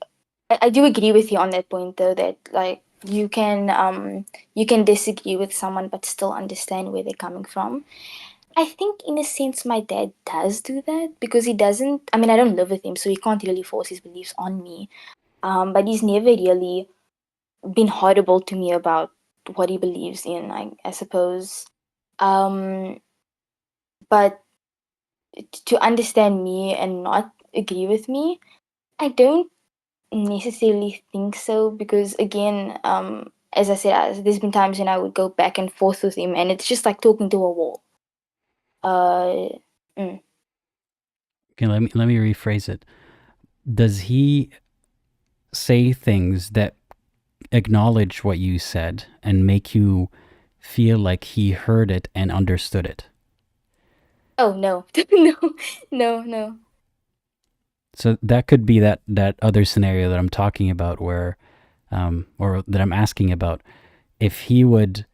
I do agree with you on that point though, that like you can disagree with someone but still understand where they're coming from. I think in a sense my dad does do that, because he doesn't, I mean, I don't live with him, so he can't really force his beliefs on me. But he's never really been horrible to me about what he believes in, I suppose. But to understand me and not agree with me, I don't necessarily think so, because again, as I said, there's been times when I would go back and forth with him, and it's just like talking to a wall. Mm. Okay, let me rephrase it. Does he say things that acknowledge what you said and make you feel like he heard it and understood it? Oh no, no. So that could be that other scenario that I'm talking about, where, or that I'm asking about. If he would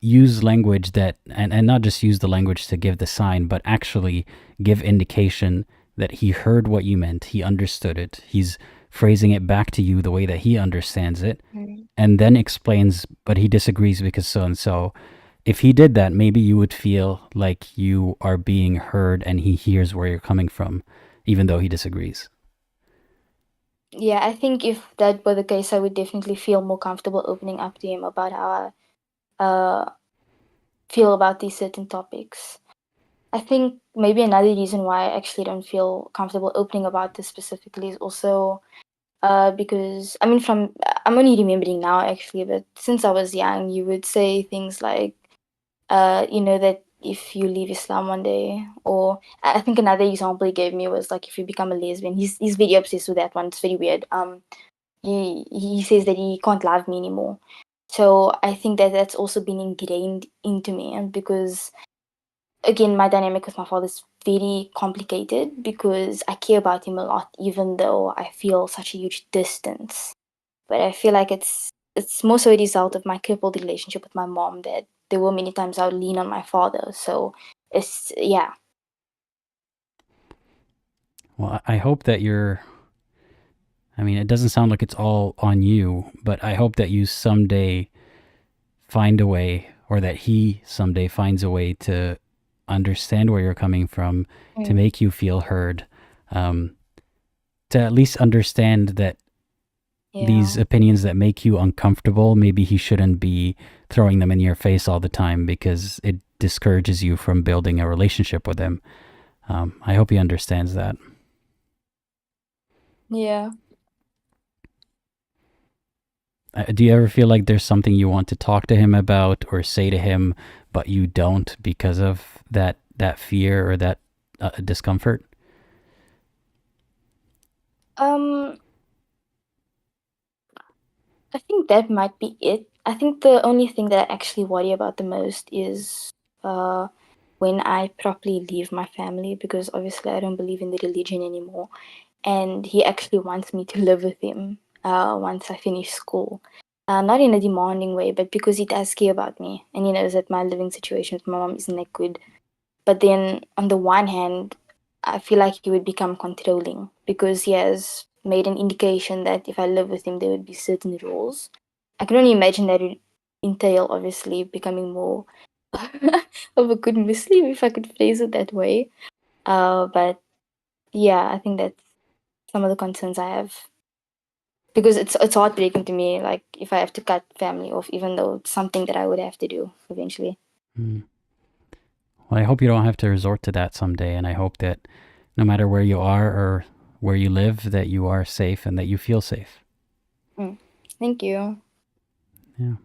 use language that, and not just use the language to give the sign, but actually give indication that he heard what you meant, he understood it, he's phrasing it back to you the way that he understands it, and then explains, but he disagrees because so and so. If he did that, maybe you would feel like you are being heard and he hears where you're coming from, even though he disagrees. Yeah, I think if that were the case, I would definitely feel more comfortable opening up to him about how I feel about these certain topics. I think maybe another reason why I actually don't feel comfortable opening about this specifically is also because I mean, I'm only remembering now actually, but since I was young, you would say things like, that if you leave Islam one day, or I think another example he gave me was like if you become a lesbian. He's very obsessed with that one. It's very weird. He says that he can't love me anymore. So I think that that's also been ingrained into me, and because again, my dynamic with my father is very complicated because I care about him a lot, even though I feel such a huge distance. But I feel like it's more so a result of my crippled relationship with my mom, that there were many times I would lean on my father. So it's yeah. Well, I hope that I mean, it doesn't sound like it's all on you, but I hope that you someday find a way, or that he someday finds a way to understand where you're coming from, to make you feel heard, to at least understand that these opinions that make you uncomfortable, maybe he shouldn't be throwing them in your face all the time, because it discourages you from building a relationship with him. I hope he understands that. Yeah. Do you ever feel like there's something you want to talk to him about or say to him, but you don't because of that fear or that discomfort? I think that might be it. I think the only thing that I actually worry about the most is when I properly leave my family, because obviously I don't believe in the religion anymore. And he actually wants me to live with him once I finish school. Not in a demanding way, but because he does care about me. And he knows that my living situation with my mom isn't that good. But then on the one hand, I feel like he would become controlling, because he has made an indication that if I live with him, there would be certain rules. I can only imagine that it would entail, obviously, becoming more of a good Muslim, if I could phrase it that way. But yeah, I think that's some of the concerns I have. because it's heartbreaking to me, like if I have to cut family off, even though it's something that I would have to do eventually. Mm. Well, I hope you don't have to resort to that someday, and I hope that no matter where you are or where you live, that you are safe and that you feel safe. Thank you. Yeah.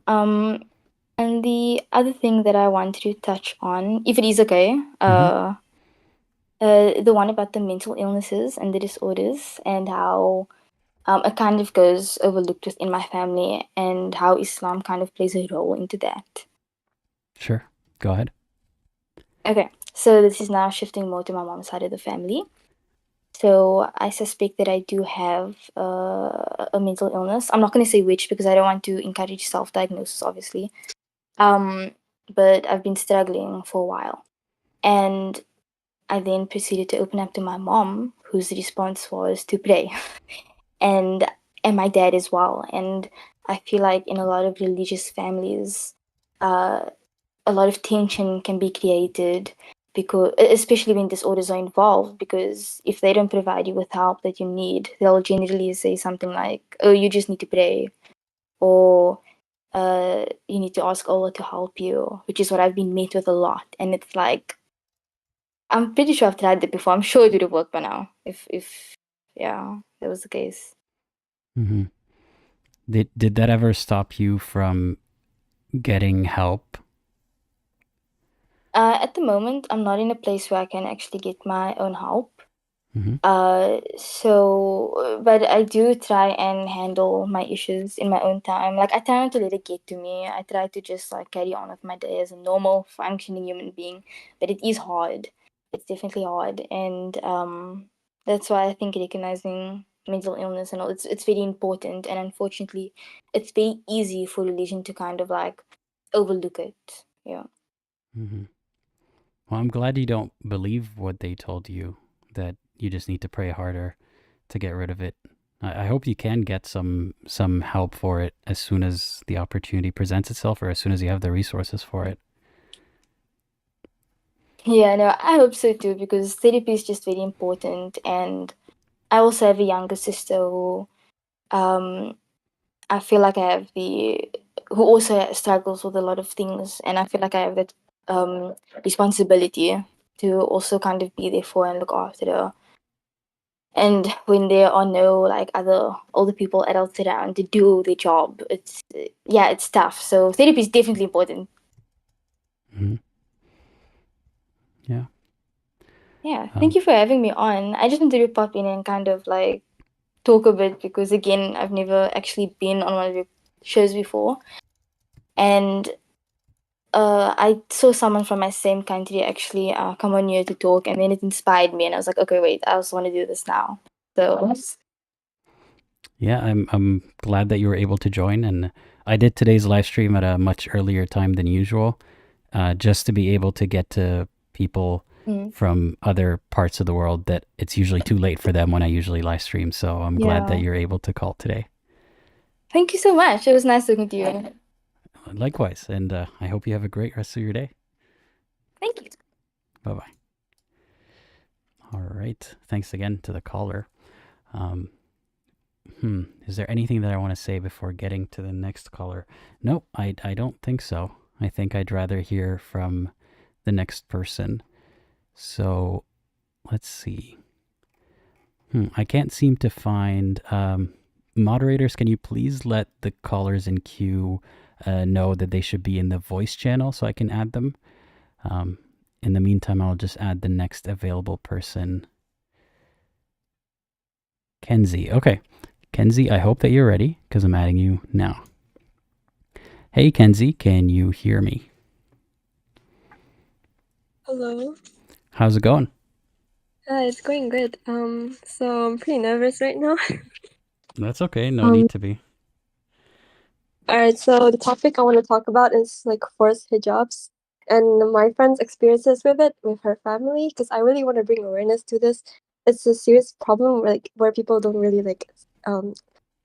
And the other thing that I wanted to touch on, if it is okay, the one about the mental illnesses and the disorders, and how it kind of goes overlooked within my family, and how Islam kind of plays a role into that. Sure. Go ahead. Okay, so this is now shifting more to my mom's side of the family. So I suspect that I do have a mental illness. I'm not going to say which because I don't want to encourage self-diagnosis, obviously. But I've been struggling for a while. And I then proceeded to open up to my mom, whose response was to pray. and my dad as well. And I feel like in a lot of religious families, a lot of tension can be created, because especially when disorders are involved, because if they don't provide you with help that you need, they'll generally say something like, oh, you just need to pray, or you need to ask Allah to help you, which is what I've been met with a lot. And it's like, I'm pretty sure I've tried that before. I'm sure it would have worked by now if yeah, that was the case. Mm-hmm. Did that ever stop you from getting help? At the moment, I'm not in a place where I can actually get my own help. Mm-hmm. But I do try and handle my issues in my own time. Like, I try not to let it get to me. I try to just like carry on with my day as a normal functioning human being. But it is hard. It's definitely hard, and that's why I think recognizing mental illness and all, it's very important. And unfortunately, it's very easy for religion to kind of like overlook it. Yeah. Mm-hmm. Well, I'm glad you don't believe what they told you, that you just need to pray harder to get rid of it. I hope you can get some help for it as soon as the opportunity presents itself, or as soon as you have the resources for it. Yeah, no, I hope so too, because therapy is just very important. And I also have a younger sister who I feel like I have who also struggles with a lot of things, and I feel like I have that responsibility to also kind of be there for and look after her. And when there are no like other older people, adults around to do their job, it's tough. So therapy is definitely important. Mm-hmm. Yeah. Yeah, thank you for having me on. I just wanted to pop in and kind of like talk a bit, because again, I've never actually been on one of your shows before, and I saw someone from my same country actually come on here to talk, and then it inspired me, and I was like, okay, wait, I also want to do this now. So Yeah, I'm glad that you were able to join, and I did today's live stream at a much earlier time than usual, just to be able to get to people from other parts of the world that it's usually too late for them when I usually live stream. So I'm glad that you're able to call today. Thank you so much. It was nice talking to you. Likewise, and I hope you have a great rest of your day. Thank you. Bye-bye. All right. Thanks again to the caller. Is there anything that I want to say before getting to the next caller? Nope, I don't think so. I think I'd rather hear from the next person. So let's see. I can't seem to find... moderators, can you please let the callers in queue know that they should be in the voice channel so I can add them? In the meantime, I'll just add the next available person. Kenzie. Okay. Kenzie, I hope that you're ready, because I'm adding you now. Hey, Kenzie, can you hear me? Hello. How's it going? It's going good. So I'm pretty nervous right now. That's okay. No need to be. Alright, so the topic I want to talk about is like forced hijabs and my friend's experiences with it with her family, because I really want to bring awareness to this. It's a serious problem where people don't really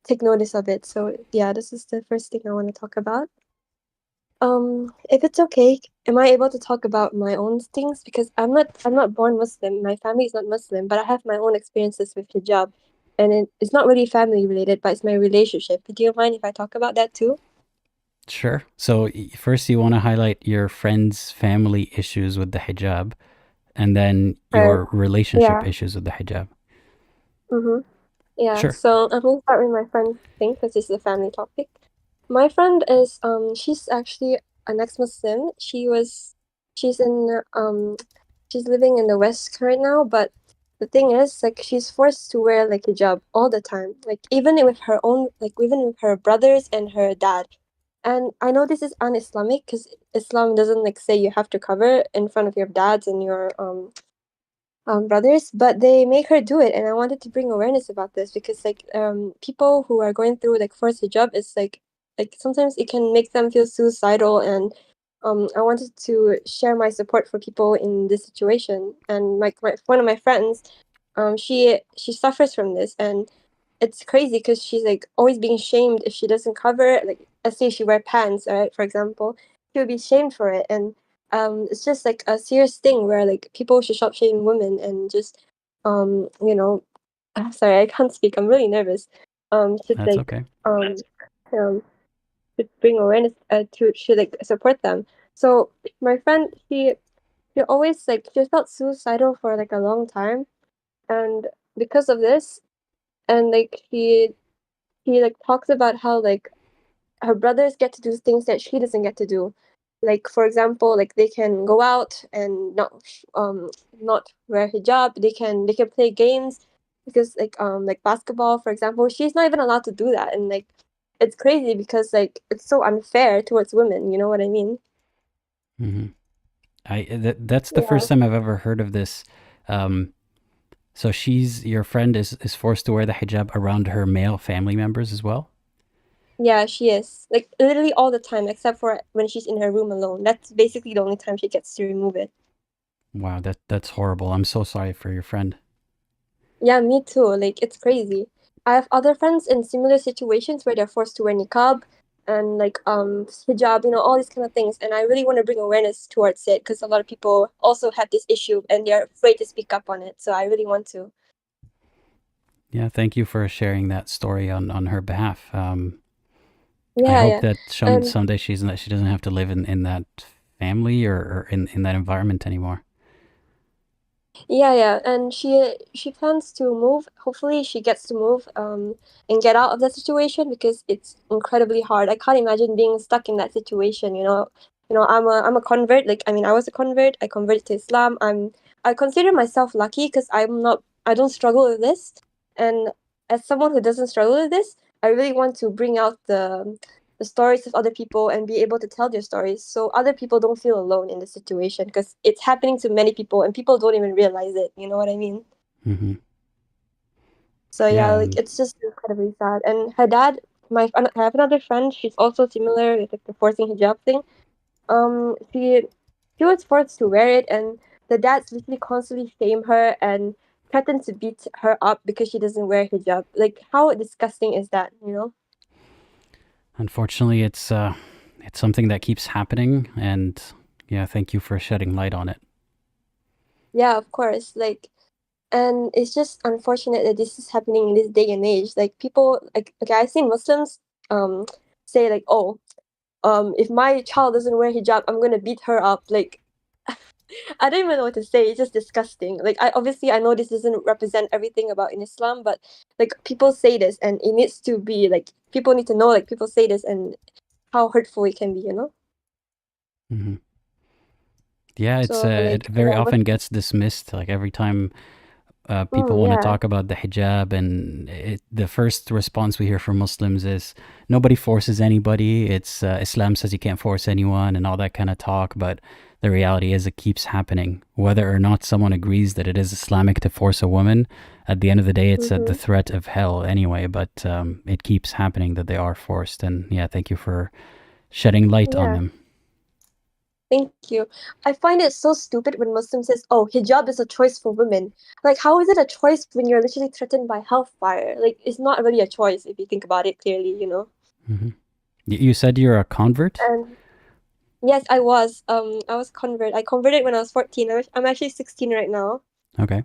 take notice of it. So yeah, this is the first thing I want to talk about. If it's okay, am I able to talk about my own things? Because I'm not born Muslim. My family is not Muslim, but I have my own experiences with hijab. and it's not really family related, but it's my relationship. Do you mind if I talk about that too? Sure. So first you want to highlight your friend's family issues with the hijab, and then Or your relationship yeah. issues with the hijab. Mm-hmm. Yeah. Sure. So I'm gonna start with my friend's thing because this is a family topic. My friend is she's actually an ex-Muslim. She's in she's living in the West right now, but the thing is, like, she's forced to wear like hijab all the time, like even with her own, like even with her brothers and her dad. And I know this is un-Islamic because Islam doesn't like say you have to cover in front of your dads and your brothers, but they make her do it, and I wanted to bring awareness about this because like people who are going through like forced hijab, it's like sometimes it can make them feel suicidal, and I wanted to share my support for people in this situation. And like one of my friends, she suffers from this, and it's crazy because she's like always being shamed if she doesn't cover, like let's say she wear pants, right, for example, she would be shamed for it. And it's just like a serious thing where like people should stop shaming women and just you know sorry, I can't speak, I'm really nervous. Should That's like okay. um should bring awareness to should like support them. So my friend, she always like she felt suicidal for like a long time, and because of this, and like he like talks about how like her brothers get to do things that she doesn't get to do. Like for example, like they can go out and not wear hijab. They can play games because like basketball, for example, she's not even allowed to do that. And like it's crazy because like it's so unfair towards women. You know what I mean? Mm-hmm. That's the Yeah. first time I've ever heard of this. Um, so your friend is forced to wear the hijab around her male family members as well? Yeah, she is. Like literally all the time, except for when she's in her room alone. That's basically the only time she gets to remove it. Wow, that's horrible. I'm so sorry for your friend. Yeah, me too. Like it's crazy. I have other friends in similar situations where they're forced to wear niqab and like hijab, all these kind of things. And I really want to bring awareness towards it because a lot of people also have this issue and they're afraid to speak up on it. So I really want to. Yeah, thank you for sharing that story on her behalf. I Yeah, hope yeah. that And someday she doesn't have to live in that family or in that environment anymore. yeah, and she plans to move. Hopefully, she gets to move and get out of that situation because it's incredibly hard. I can't imagine being stuck in that situation. I'm a convert. Like I mean, I was a convert. I converted to Islam. I consider myself lucky because I don't struggle with this. And as someone who doesn't struggle with this, I really want to bring out the stories of other people and be able to tell their stories so other people don't feel alone in the situation because it's happening to many people and people don't even realize it. You know what I mean? Mm-hmm. So yeah, Yeah, like it's just incredibly sad. And her dad, I have another friend. She's also similar with like the forcing hijab thing. She was forced to wear it, and the dads literally constantly shame her and threaten to beat her up because she doesn't wear hijab. Like how disgusting is that? You know? unfortunately, it's something that keeps happening, and yeah, thank you for shedding light on it. Yeah, of course. Like and it's just unfortunate that this is happening in this day and age. Like people like okay, I've seen Muslims say like, oh, if my child doesn't wear hijab, I'm gonna beat her up. Like I don't even know what to say. It's just disgusting. Like I know this doesn't represent everything about in Islam, but like people say this and it needs to be like people need to know like people say this and how hurtful it can be, you know? Mm-hmm. Yeah, So it like very often gets dismissed. Like every time people want to yeah. talk about the hijab, and the first response we hear from Muslims is nobody forces anybody. It's Islam says you can't force anyone and all that kind of talk. But the reality is it keeps happening. Whether or not someone agrees that it is Islamic to force a woman, at the end of the day, it's the threat of hell anyway. But it keeps happening that they are forced. And yeah, thank you for shedding light on Yeah. them. Thank you. I find it so stupid when Muslim says, "Oh, hijab is a choice for women." Like, how is it a choice when you're literally threatened by hellfire? Like, it's not really a choice if you think about it clearly, you know. Mm-hmm. You said you're a convert? And yes, I was. I was convert. I converted when I was 14. I'm actually 16 right now. Okay.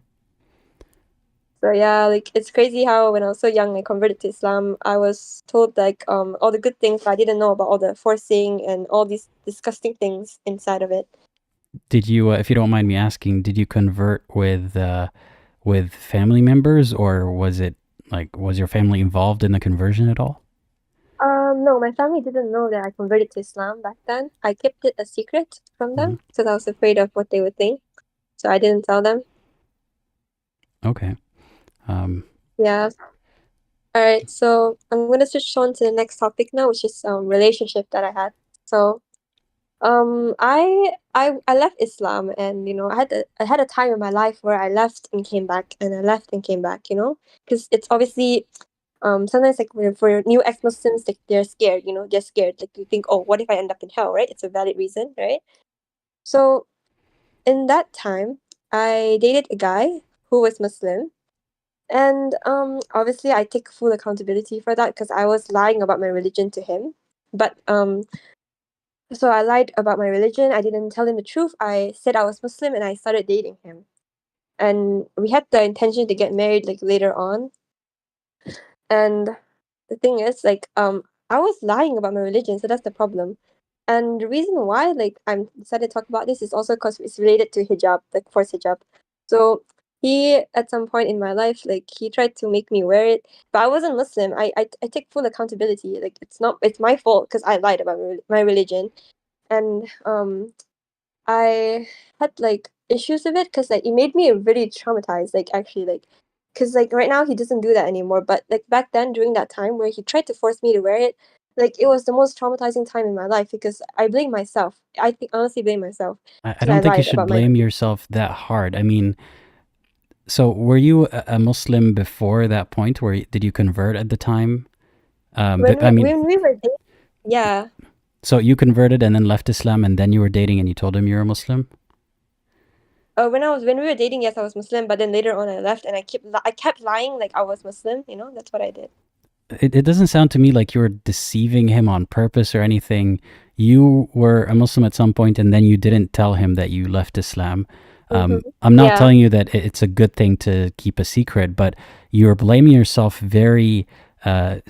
So yeah, like it's crazy how when I was so young, I converted to Islam. I was told like all the good things, but I didn't know about all the forcing and all these disgusting things inside of it. Did you, if you don't mind me asking, did you convert with family members, or was it like, was your family involved in the conversion at all? No, my family didn't know that I converted to Islam back then. I kept it a secret from them because I was afraid of what they would think. So I didn't tell them. Okay. Yeah. All right. So I'm gonna switch on to the next topic now, which is relationship that I had. So I left Islam, and I had a time in my life where I left and came back, and I left and came back. Because it's obviously sometimes like for new ex-Muslims, like they're scared. They're scared. Like you think, oh, what if I end up in hell? Right? It's a valid reason, right? So in that time, I dated a guy who was Muslim. And obviously, I take full accountability for that because I was lying about my religion to him. But so I lied about my religion. I didn't tell him the truth. I said I was Muslim and I started dating him. And we had the intention to get married like later on. And the thing is, like, I was lying about my religion, so that's the problem. And the reason why, like, I'm decided to talk about this is also because it's related to hijab, like forced hijab. So he, at some point in my life, like, he tried to make me wear it, but I wasn't Muslim. I take full accountability. Like, it's my fault because I lied about my religion, and I had like issues with it because like it made me really traumatized. Like actually, like because like right now he doesn't do that anymore. But like back then, during that time where he tried to force me to wear it, like it was the most traumatizing time in my life because I blame myself. I think honestly blame myself I because I don't think you lied should about my. blame yourself that hard. I mean, so were you a Muslim before that point, or did you convert at the time? When I mean, when we were dating, yeah. so you converted and then left Islam, and then you were dating and you told him you're a Muslim? When we were dating, yes, I was Muslim, but then later on I left and I kept lying like I was Muslim. That's what I did. It doesn't sound to me like you were deceiving him on purpose or anything. You were a Muslim at some point, and then you didn't tell him that you left Islam. I'm not Yeah. telling you that it's a good thing to keep a secret, but you're blaming yourself very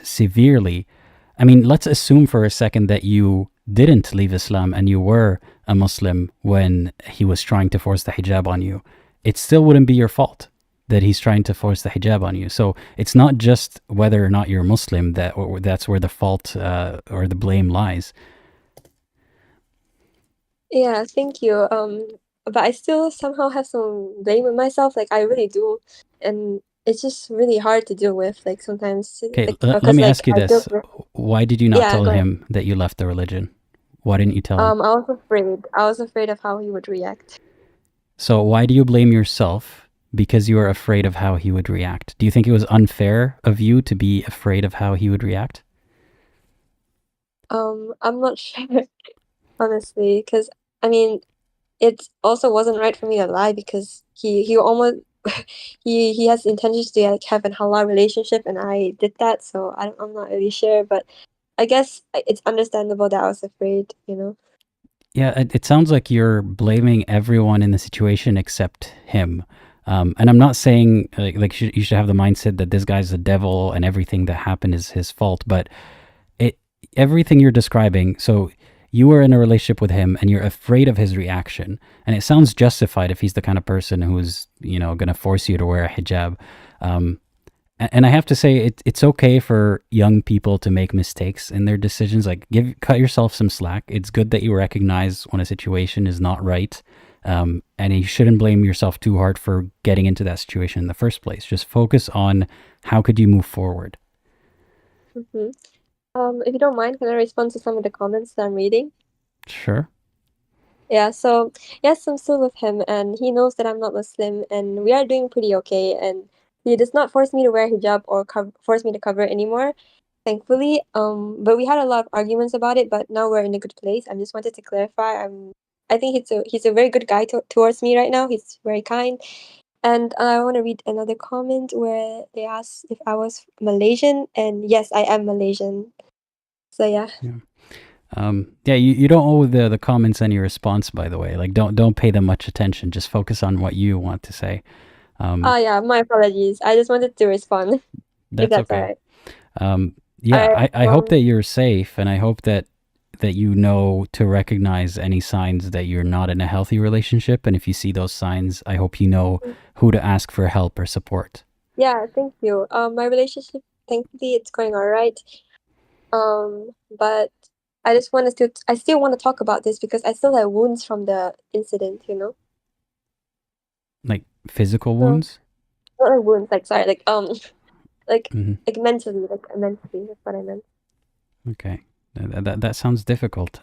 severely. I mean, let's assume for a second that you didn't leave Islam and you were a Muslim when he was trying to force the hijab on you. It still wouldn't be your fault that he's trying to force the hijab on you. So it's not just whether or not you're Muslim that's where the fault or the blame lies. Yeah, thank you. But I still somehow have some blame with myself. Like I really do, and it's just really hard to deal with. Like sometimes, Okay, like let because me like ask you I feel. this. Why did you not Yeah, tell go ahead. him that you left the religion? Why didn't you tell him? I was afraid. I was afraid of how he would react. So why do you blame yourself? Because you are afraid of how he would react. Do you think it was unfair of you to be afraid of how he would react? I'm not sure, honestly, because I mean, it also wasn't right for me to lie because he almost he has intentions to like have an halal relationship, and I did that, so I'm not really sure, but I guess it's understandable that I was afraid. Yeah, it sounds like you're blaming everyone in the situation except him. And I'm not saying like you should have the mindset that this guy's the devil and everything that happened is his fault, but everything you're describing, so you were in a relationship with him and you're afraid of his reaction, and it sounds justified if he's the kind of person who's going to force you to wear a hijab. And I have to say, it's okay for young people to make mistakes in their decisions. Like, cut yourself some slack. It's good that you recognize when a situation is not right, and you shouldn't blame yourself too hard for getting into that situation in the first place. Just focus on how could you move forward. Mm-hmm. If you don't mind, can I respond to some of the comments that I'm reading? Sure. Yeah, so yes, I'm still with him, and he knows that I'm not Muslim, and we are doing pretty okay. And he does not force me to wear hijab or force me to cover it anymore, thankfully. But we had a lot of arguments about it, but now we're in a good place. I just wanted to clarify. I think he's a very good guy towards me right now. He's very kind. And I want to read another comment where they asked if I was Malaysian, and yes, I am Malaysian. So yeah. Yeah, you don't owe the comments any response, by the way. Like, don't pay them much attention. Just focus on what you want to say. Oh yeah, my apologies. I just wanted to respond. If That's that's okay. alright. Yeah, Alright. I hope that you're safe, and I hope that you know to recognize any signs that you're not in a healthy relationship. And if you see those signs, I hope you know who to ask for help or support. Yeah, thank you. My relationship, thankfully, it's going all right. But I still want to talk about this because I still have wounds from the incident, you know? Like physical So, wounds? not wounds, like, sorry, like Hmm. mentally, that's what I meant. Okay. That sounds difficult.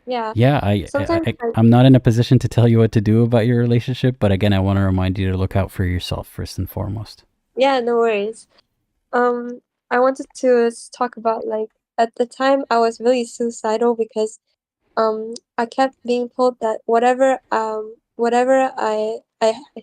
Yeah. Yeah, Sometimes I'm not in a position to tell you what to do about your relationship, but again, I want to remind you to look out for yourself first and foremost. yeah, no worries. I wanted to talk about, like, at the time I was really suicidal because I kept being told that whatever I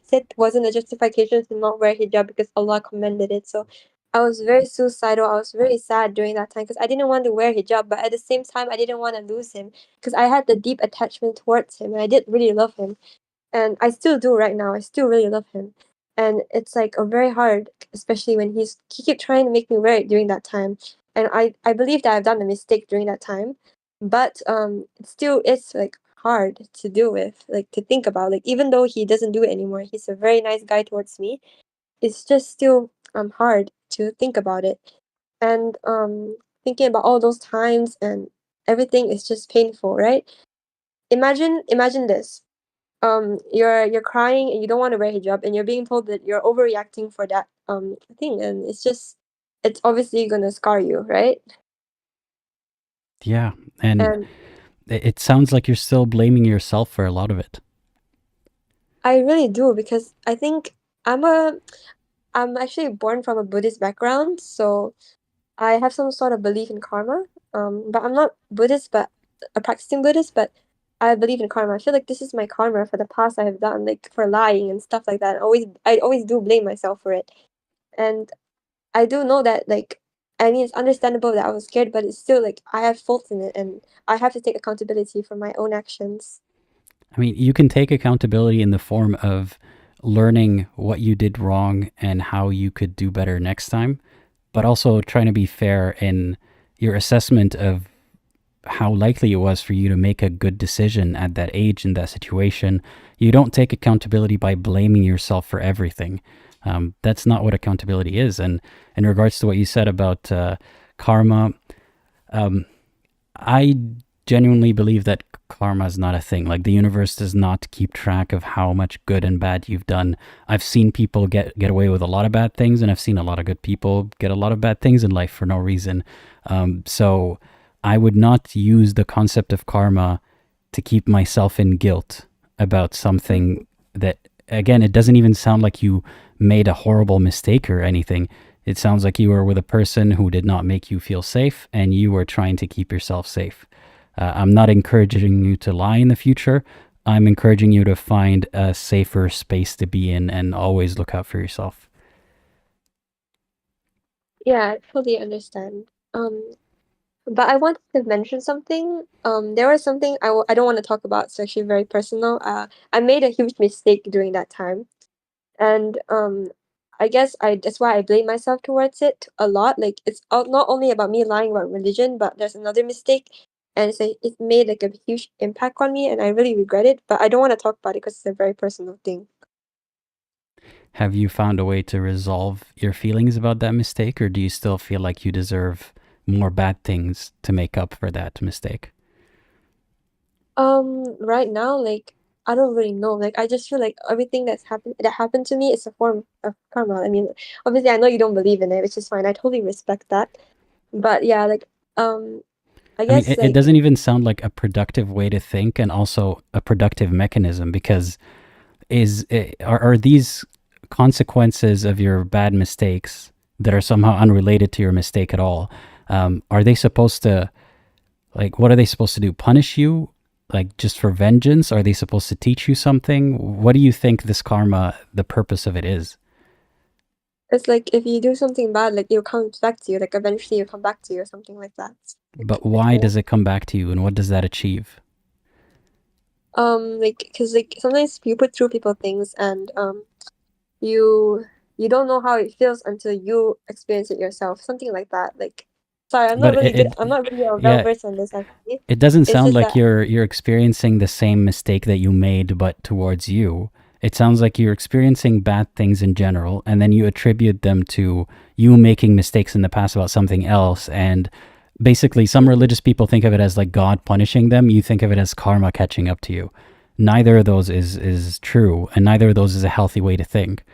said wasn't a justification to not wear hijab because Allah commanded it. So I was very suicidal. I was very sad during that time because I didn't want to wear hijab, but at the same time I didn't want to lose him because I had the deep attachment towards him and I did really love him. And I still do right now. I still really love him. And it's like a very hard, especially when he kept trying to make me wear it during that time. And I believe that I've done a mistake during that time. But it still is like hard to deal with, like to think about. Like even though he doesn't do it anymore, he's a very nice guy towards me. It's just still hard to think about it. And thinking about all those times and everything is just painful, right? Imagine this, you're crying and you don't want to wear hijab and you're being told that you're overreacting for that thing, and it's obviously gonna scar you, right? Yeah, and And it sounds like you're still blaming yourself for a lot of it. I really do because I think I'm actually born from a Buddhist background, so I have some sort of belief in karma. But I'm not Buddhist, but a practicing Buddhist, but I believe in karma. I feel like this is my karma for the past I have done, like for lying and stuff like that. I always do blame myself for it. And I do know that, like, I mean, it's understandable that I was scared, but it's still like I have faults in it, and I have to take accountability for my own actions. I mean, you can take accountability in the form of learning what you did wrong and how you could do better next time, but also trying to be fair in your assessment of how likely it was for you to make a good decision at that age in that situation. You don't take accountability by blaming yourself for everything. That's not what accountability is. And in regards to what you said about karma, I genuinely believe that karma is not a thing. Like the universe does not keep track of how much good and bad you've done. I've seen people get away with a lot of bad things, and I've seen a lot of good people get a lot of bad things in life for no reason. So I would not use the concept of karma to keep myself in guilt about something that, again, it doesn't even sound like you made a horrible mistake or anything. It sounds like you were with a person who did not make you feel safe, and you were trying to keep yourself safe. I'm not encouraging you to lie in the future. I'm encouraging you to find a safer space to be in and always look out for yourself. Yeah, I totally understand. But I wanted to mention something. There was something I don't want to talk about. It's actually very personal. I made a huge mistake during that time, and I guess that's why I blame myself towards it a lot. Like it's not only about me lying about religion, but there's another mistake, and it made like a huge impact on me, and I really regret it. But I don't want to talk about it because it's a very personal thing. Have you found a way to resolve your feelings about that mistake, or do you still feel like you deserve more bad things to make up for that mistake? Right now, like I don't really know. Like I just feel like everything that happened to me is a form of karma. I mean, obviously I know you don't believe in it, which is fine. I totally respect that. But yeah, like I I mean, guess it like doesn't even sound like a productive way to think, and also a productive mechanism, because are these consequences of your bad mistakes that are somehow unrelated to your mistake at all? Are they supposed to, like, what are they supposed to do? Punish you, like, just for vengeance? Are they supposed to teach you something? What do you think this karma, the purpose of it is? it's like if you do something bad, like it comes back to you. Like eventually you come back to you or something like that. But I why think. does it come back to you, and what does that achieve? Like, cause like sometimes you put through people things, and you don't know how it feels until you experience it yourself. Something like that. Like, sorry, I'm not But really good. I'm not really well yeah, versed on this actually. it doesn't It's sound just like that you're experiencing the same mistake that you made, but towards you. It sounds like you're experiencing bad things in general, and then you attribute them to you making mistakes in the past about something else. And basically, some religious people think of it as like God punishing them. You think of it as karma catching up to you. Neither of those is true, and neither of those is a healthy way to think.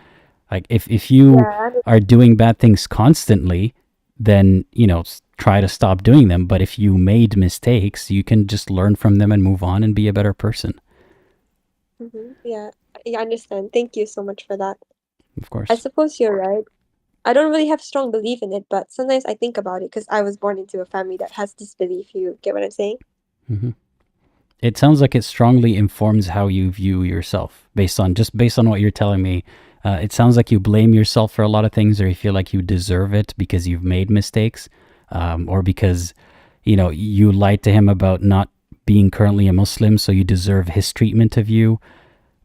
Like if you yeah, are doing bad things constantly, then try to stop doing them. But if you made mistakes, you can just learn from them and move on and be a better person. yeah, I understand. Thank you so much for that. Of I course. suppose you're right. I don't really have strong belief in it, but sometimes I think about it because I was born into a family that has this belief. You get what I'm saying? hmm It sounds like it strongly informs how you view yourself based on what you're telling me. It sounds like you blame yourself for a lot of things, or you feel like you deserve it because you've made mistakes, or because you lied to him about not being currently a Muslim, so you deserve his treatment of you.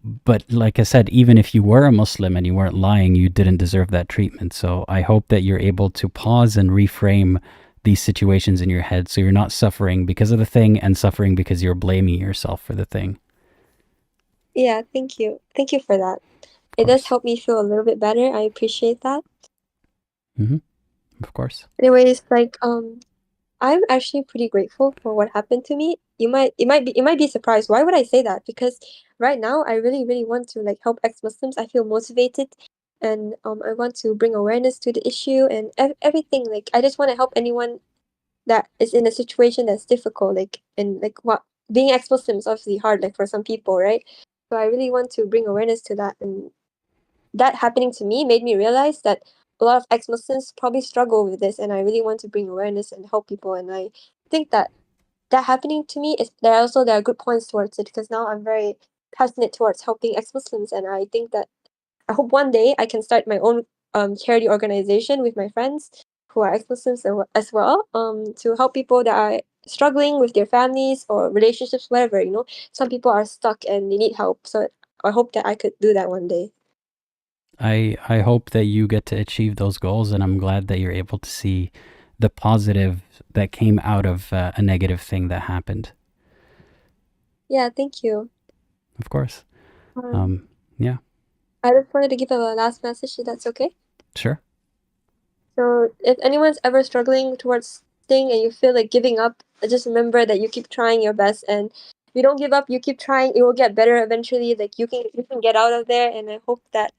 But like I said, even if you were a Muslim and you weren't lying, you didn't deserve that treatment. So I hope that you're able to pause and reframe these situations in your head so you're not suffering because of the thing and suffering because you're blaming yourself for the thing. Yeah, thank you. Thank you for that. Of It does course. help me feel a little bit better. I appreciate that. hmm Of course. Anyways, like I'm actually pretty grateful for what happened to me. You might be surprised. Why would I say that? Because right now I really, really want to like help ex-Muslims. I feel motivated and I want to bring awareness to the issue and everything. Like I just want to help anyone that is in a situation that's difficult, like and like what being ex-Muslim is obviously hard, like for some people, right? So I really want to bring awareness to that, and that happening to me made me realize that a lot of ex-Muslims probably struggle with this, and I really want to bring awareness and help people. And I think that that happening to me is there are good points towards it because now I'm very passionate towards helping ex-Muslims, and I think that I hope one day I can start my own charity organization with my friends who are ex-Muslims as well, to help people that are struggling with their families or relationships, whatever, you know. Some people are stuck and they need help. So I hope that I could do that one day. I hope that you get to achieve those goals, and I'm glad that you're able to see the positive that came out of a negative thing that happened. Yeah, thank you. Of course. Um, Yeah, I just wanted to give a last message, if that's okay. sure. So if anyone's ever struggling towards thing and you feel like giving up, just remember that you keep trying your best, and if you don't give up, you keep trying, it will get better eventually. Like you can get out of there, and I hope that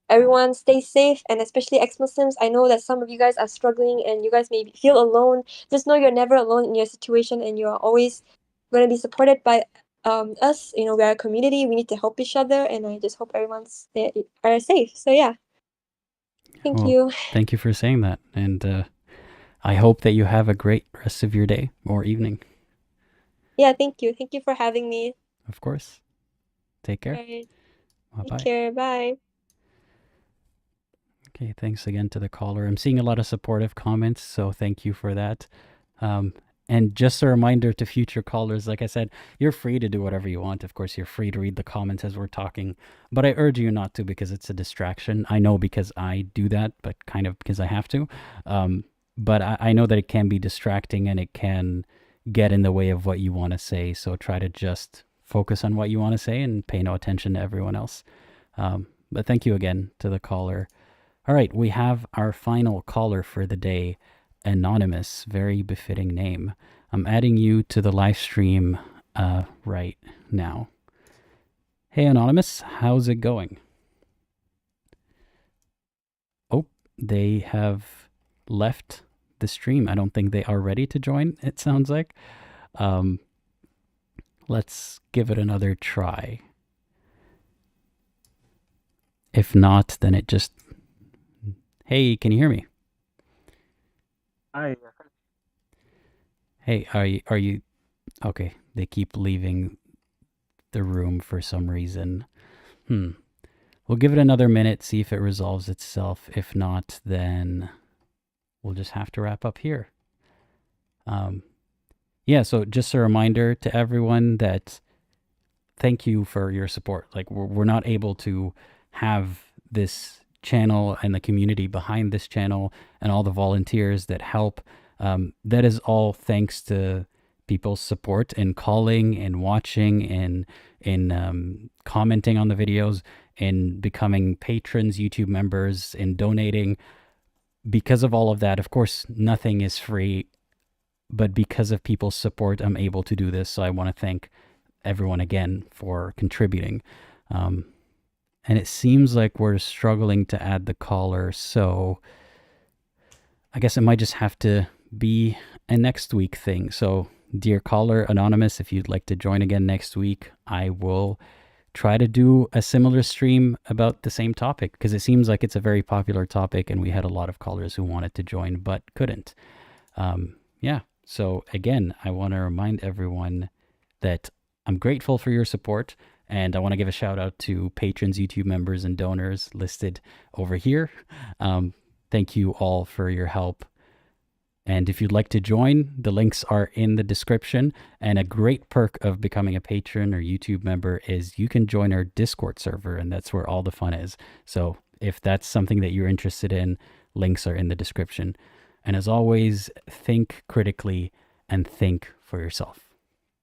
everyone stays safe, and especially ex-Muslims. I know that some of you guys are struggling and you guys may feel alone. Just know you're never alone in your situation, and you're always going to be supported by us. You know, we're a community. We need to help each other, and I just hope everyone's are safe. So yeah, thank Well, you. thank you for saying that, and I hope that you have a great rest of your day or evening. Yeah, thank you. Thank you for having me. Of course. Take care. Alright, take Bye-bye. care. Bye. Okay, thanks again to the caller. I'm seeing a lot of supportive comments, so thank you for that. And just a reminder to future callers, like I said, you're free to do whatever you want. Of course, you're free to read the comments as we're talking, but I urge you not to because it's a distraction. I know because I do that, but kind of because I have to. But I know that it can be distracting and it can get in the way of what you want to say. So try to just focus on what you want to say and pay no attention to everyone else. But thank you again to the caller. All right, we have our final caller for the day, Anonymous, very befitting name. I'm adding you to the live stream right now. Hey, Anonymous, how's it going? Oh, they have left the stream. I don't think they are ready to join, it sounds like. Let's give it another try. If not, then it just... Hey, can you hear me? Hi. Hey, are you okay? They keep leaving the room for some reason. We'll give it another minute, see if it resolves itself. If not, then we'll just have to wrap up here. Yeah, so just a reminder to everyone that thank you for your support. Like we're not able to have this channel and the community behind this channel and all the volunteers that help. That is all thanks to people's support and calling and watching and in commenting on the videos and becoming patrons, YouTube members, and donating. Because of all of that, of course, nothing is free, but because of people's support, I'm able to do this. So I want to thank everyone again for contributing. And it seems like we're struggling to add the caller, so I guess it might just have to be a next week thing. So, dear caller, anonymous, if you'd like to join again next week, I will try to do a similar stream about the same topic, because it seems like it's a very popular topic and we had a lot of callers who wanted to join but couldn't. Yeah, so again, I want to remind everyone that I'm grateful for your support, and I want to give a shout out to patrons, YouTube members, and donors listed over here. Thank you all for your help. And if you'd like to join, the links are in the description. And a great perk of becoming a patron or YouTube member is you can join our Discord server, and that's where all the fun is. So if that's something that you're interested in, links are in the description. And as always, think critically and think for yourself.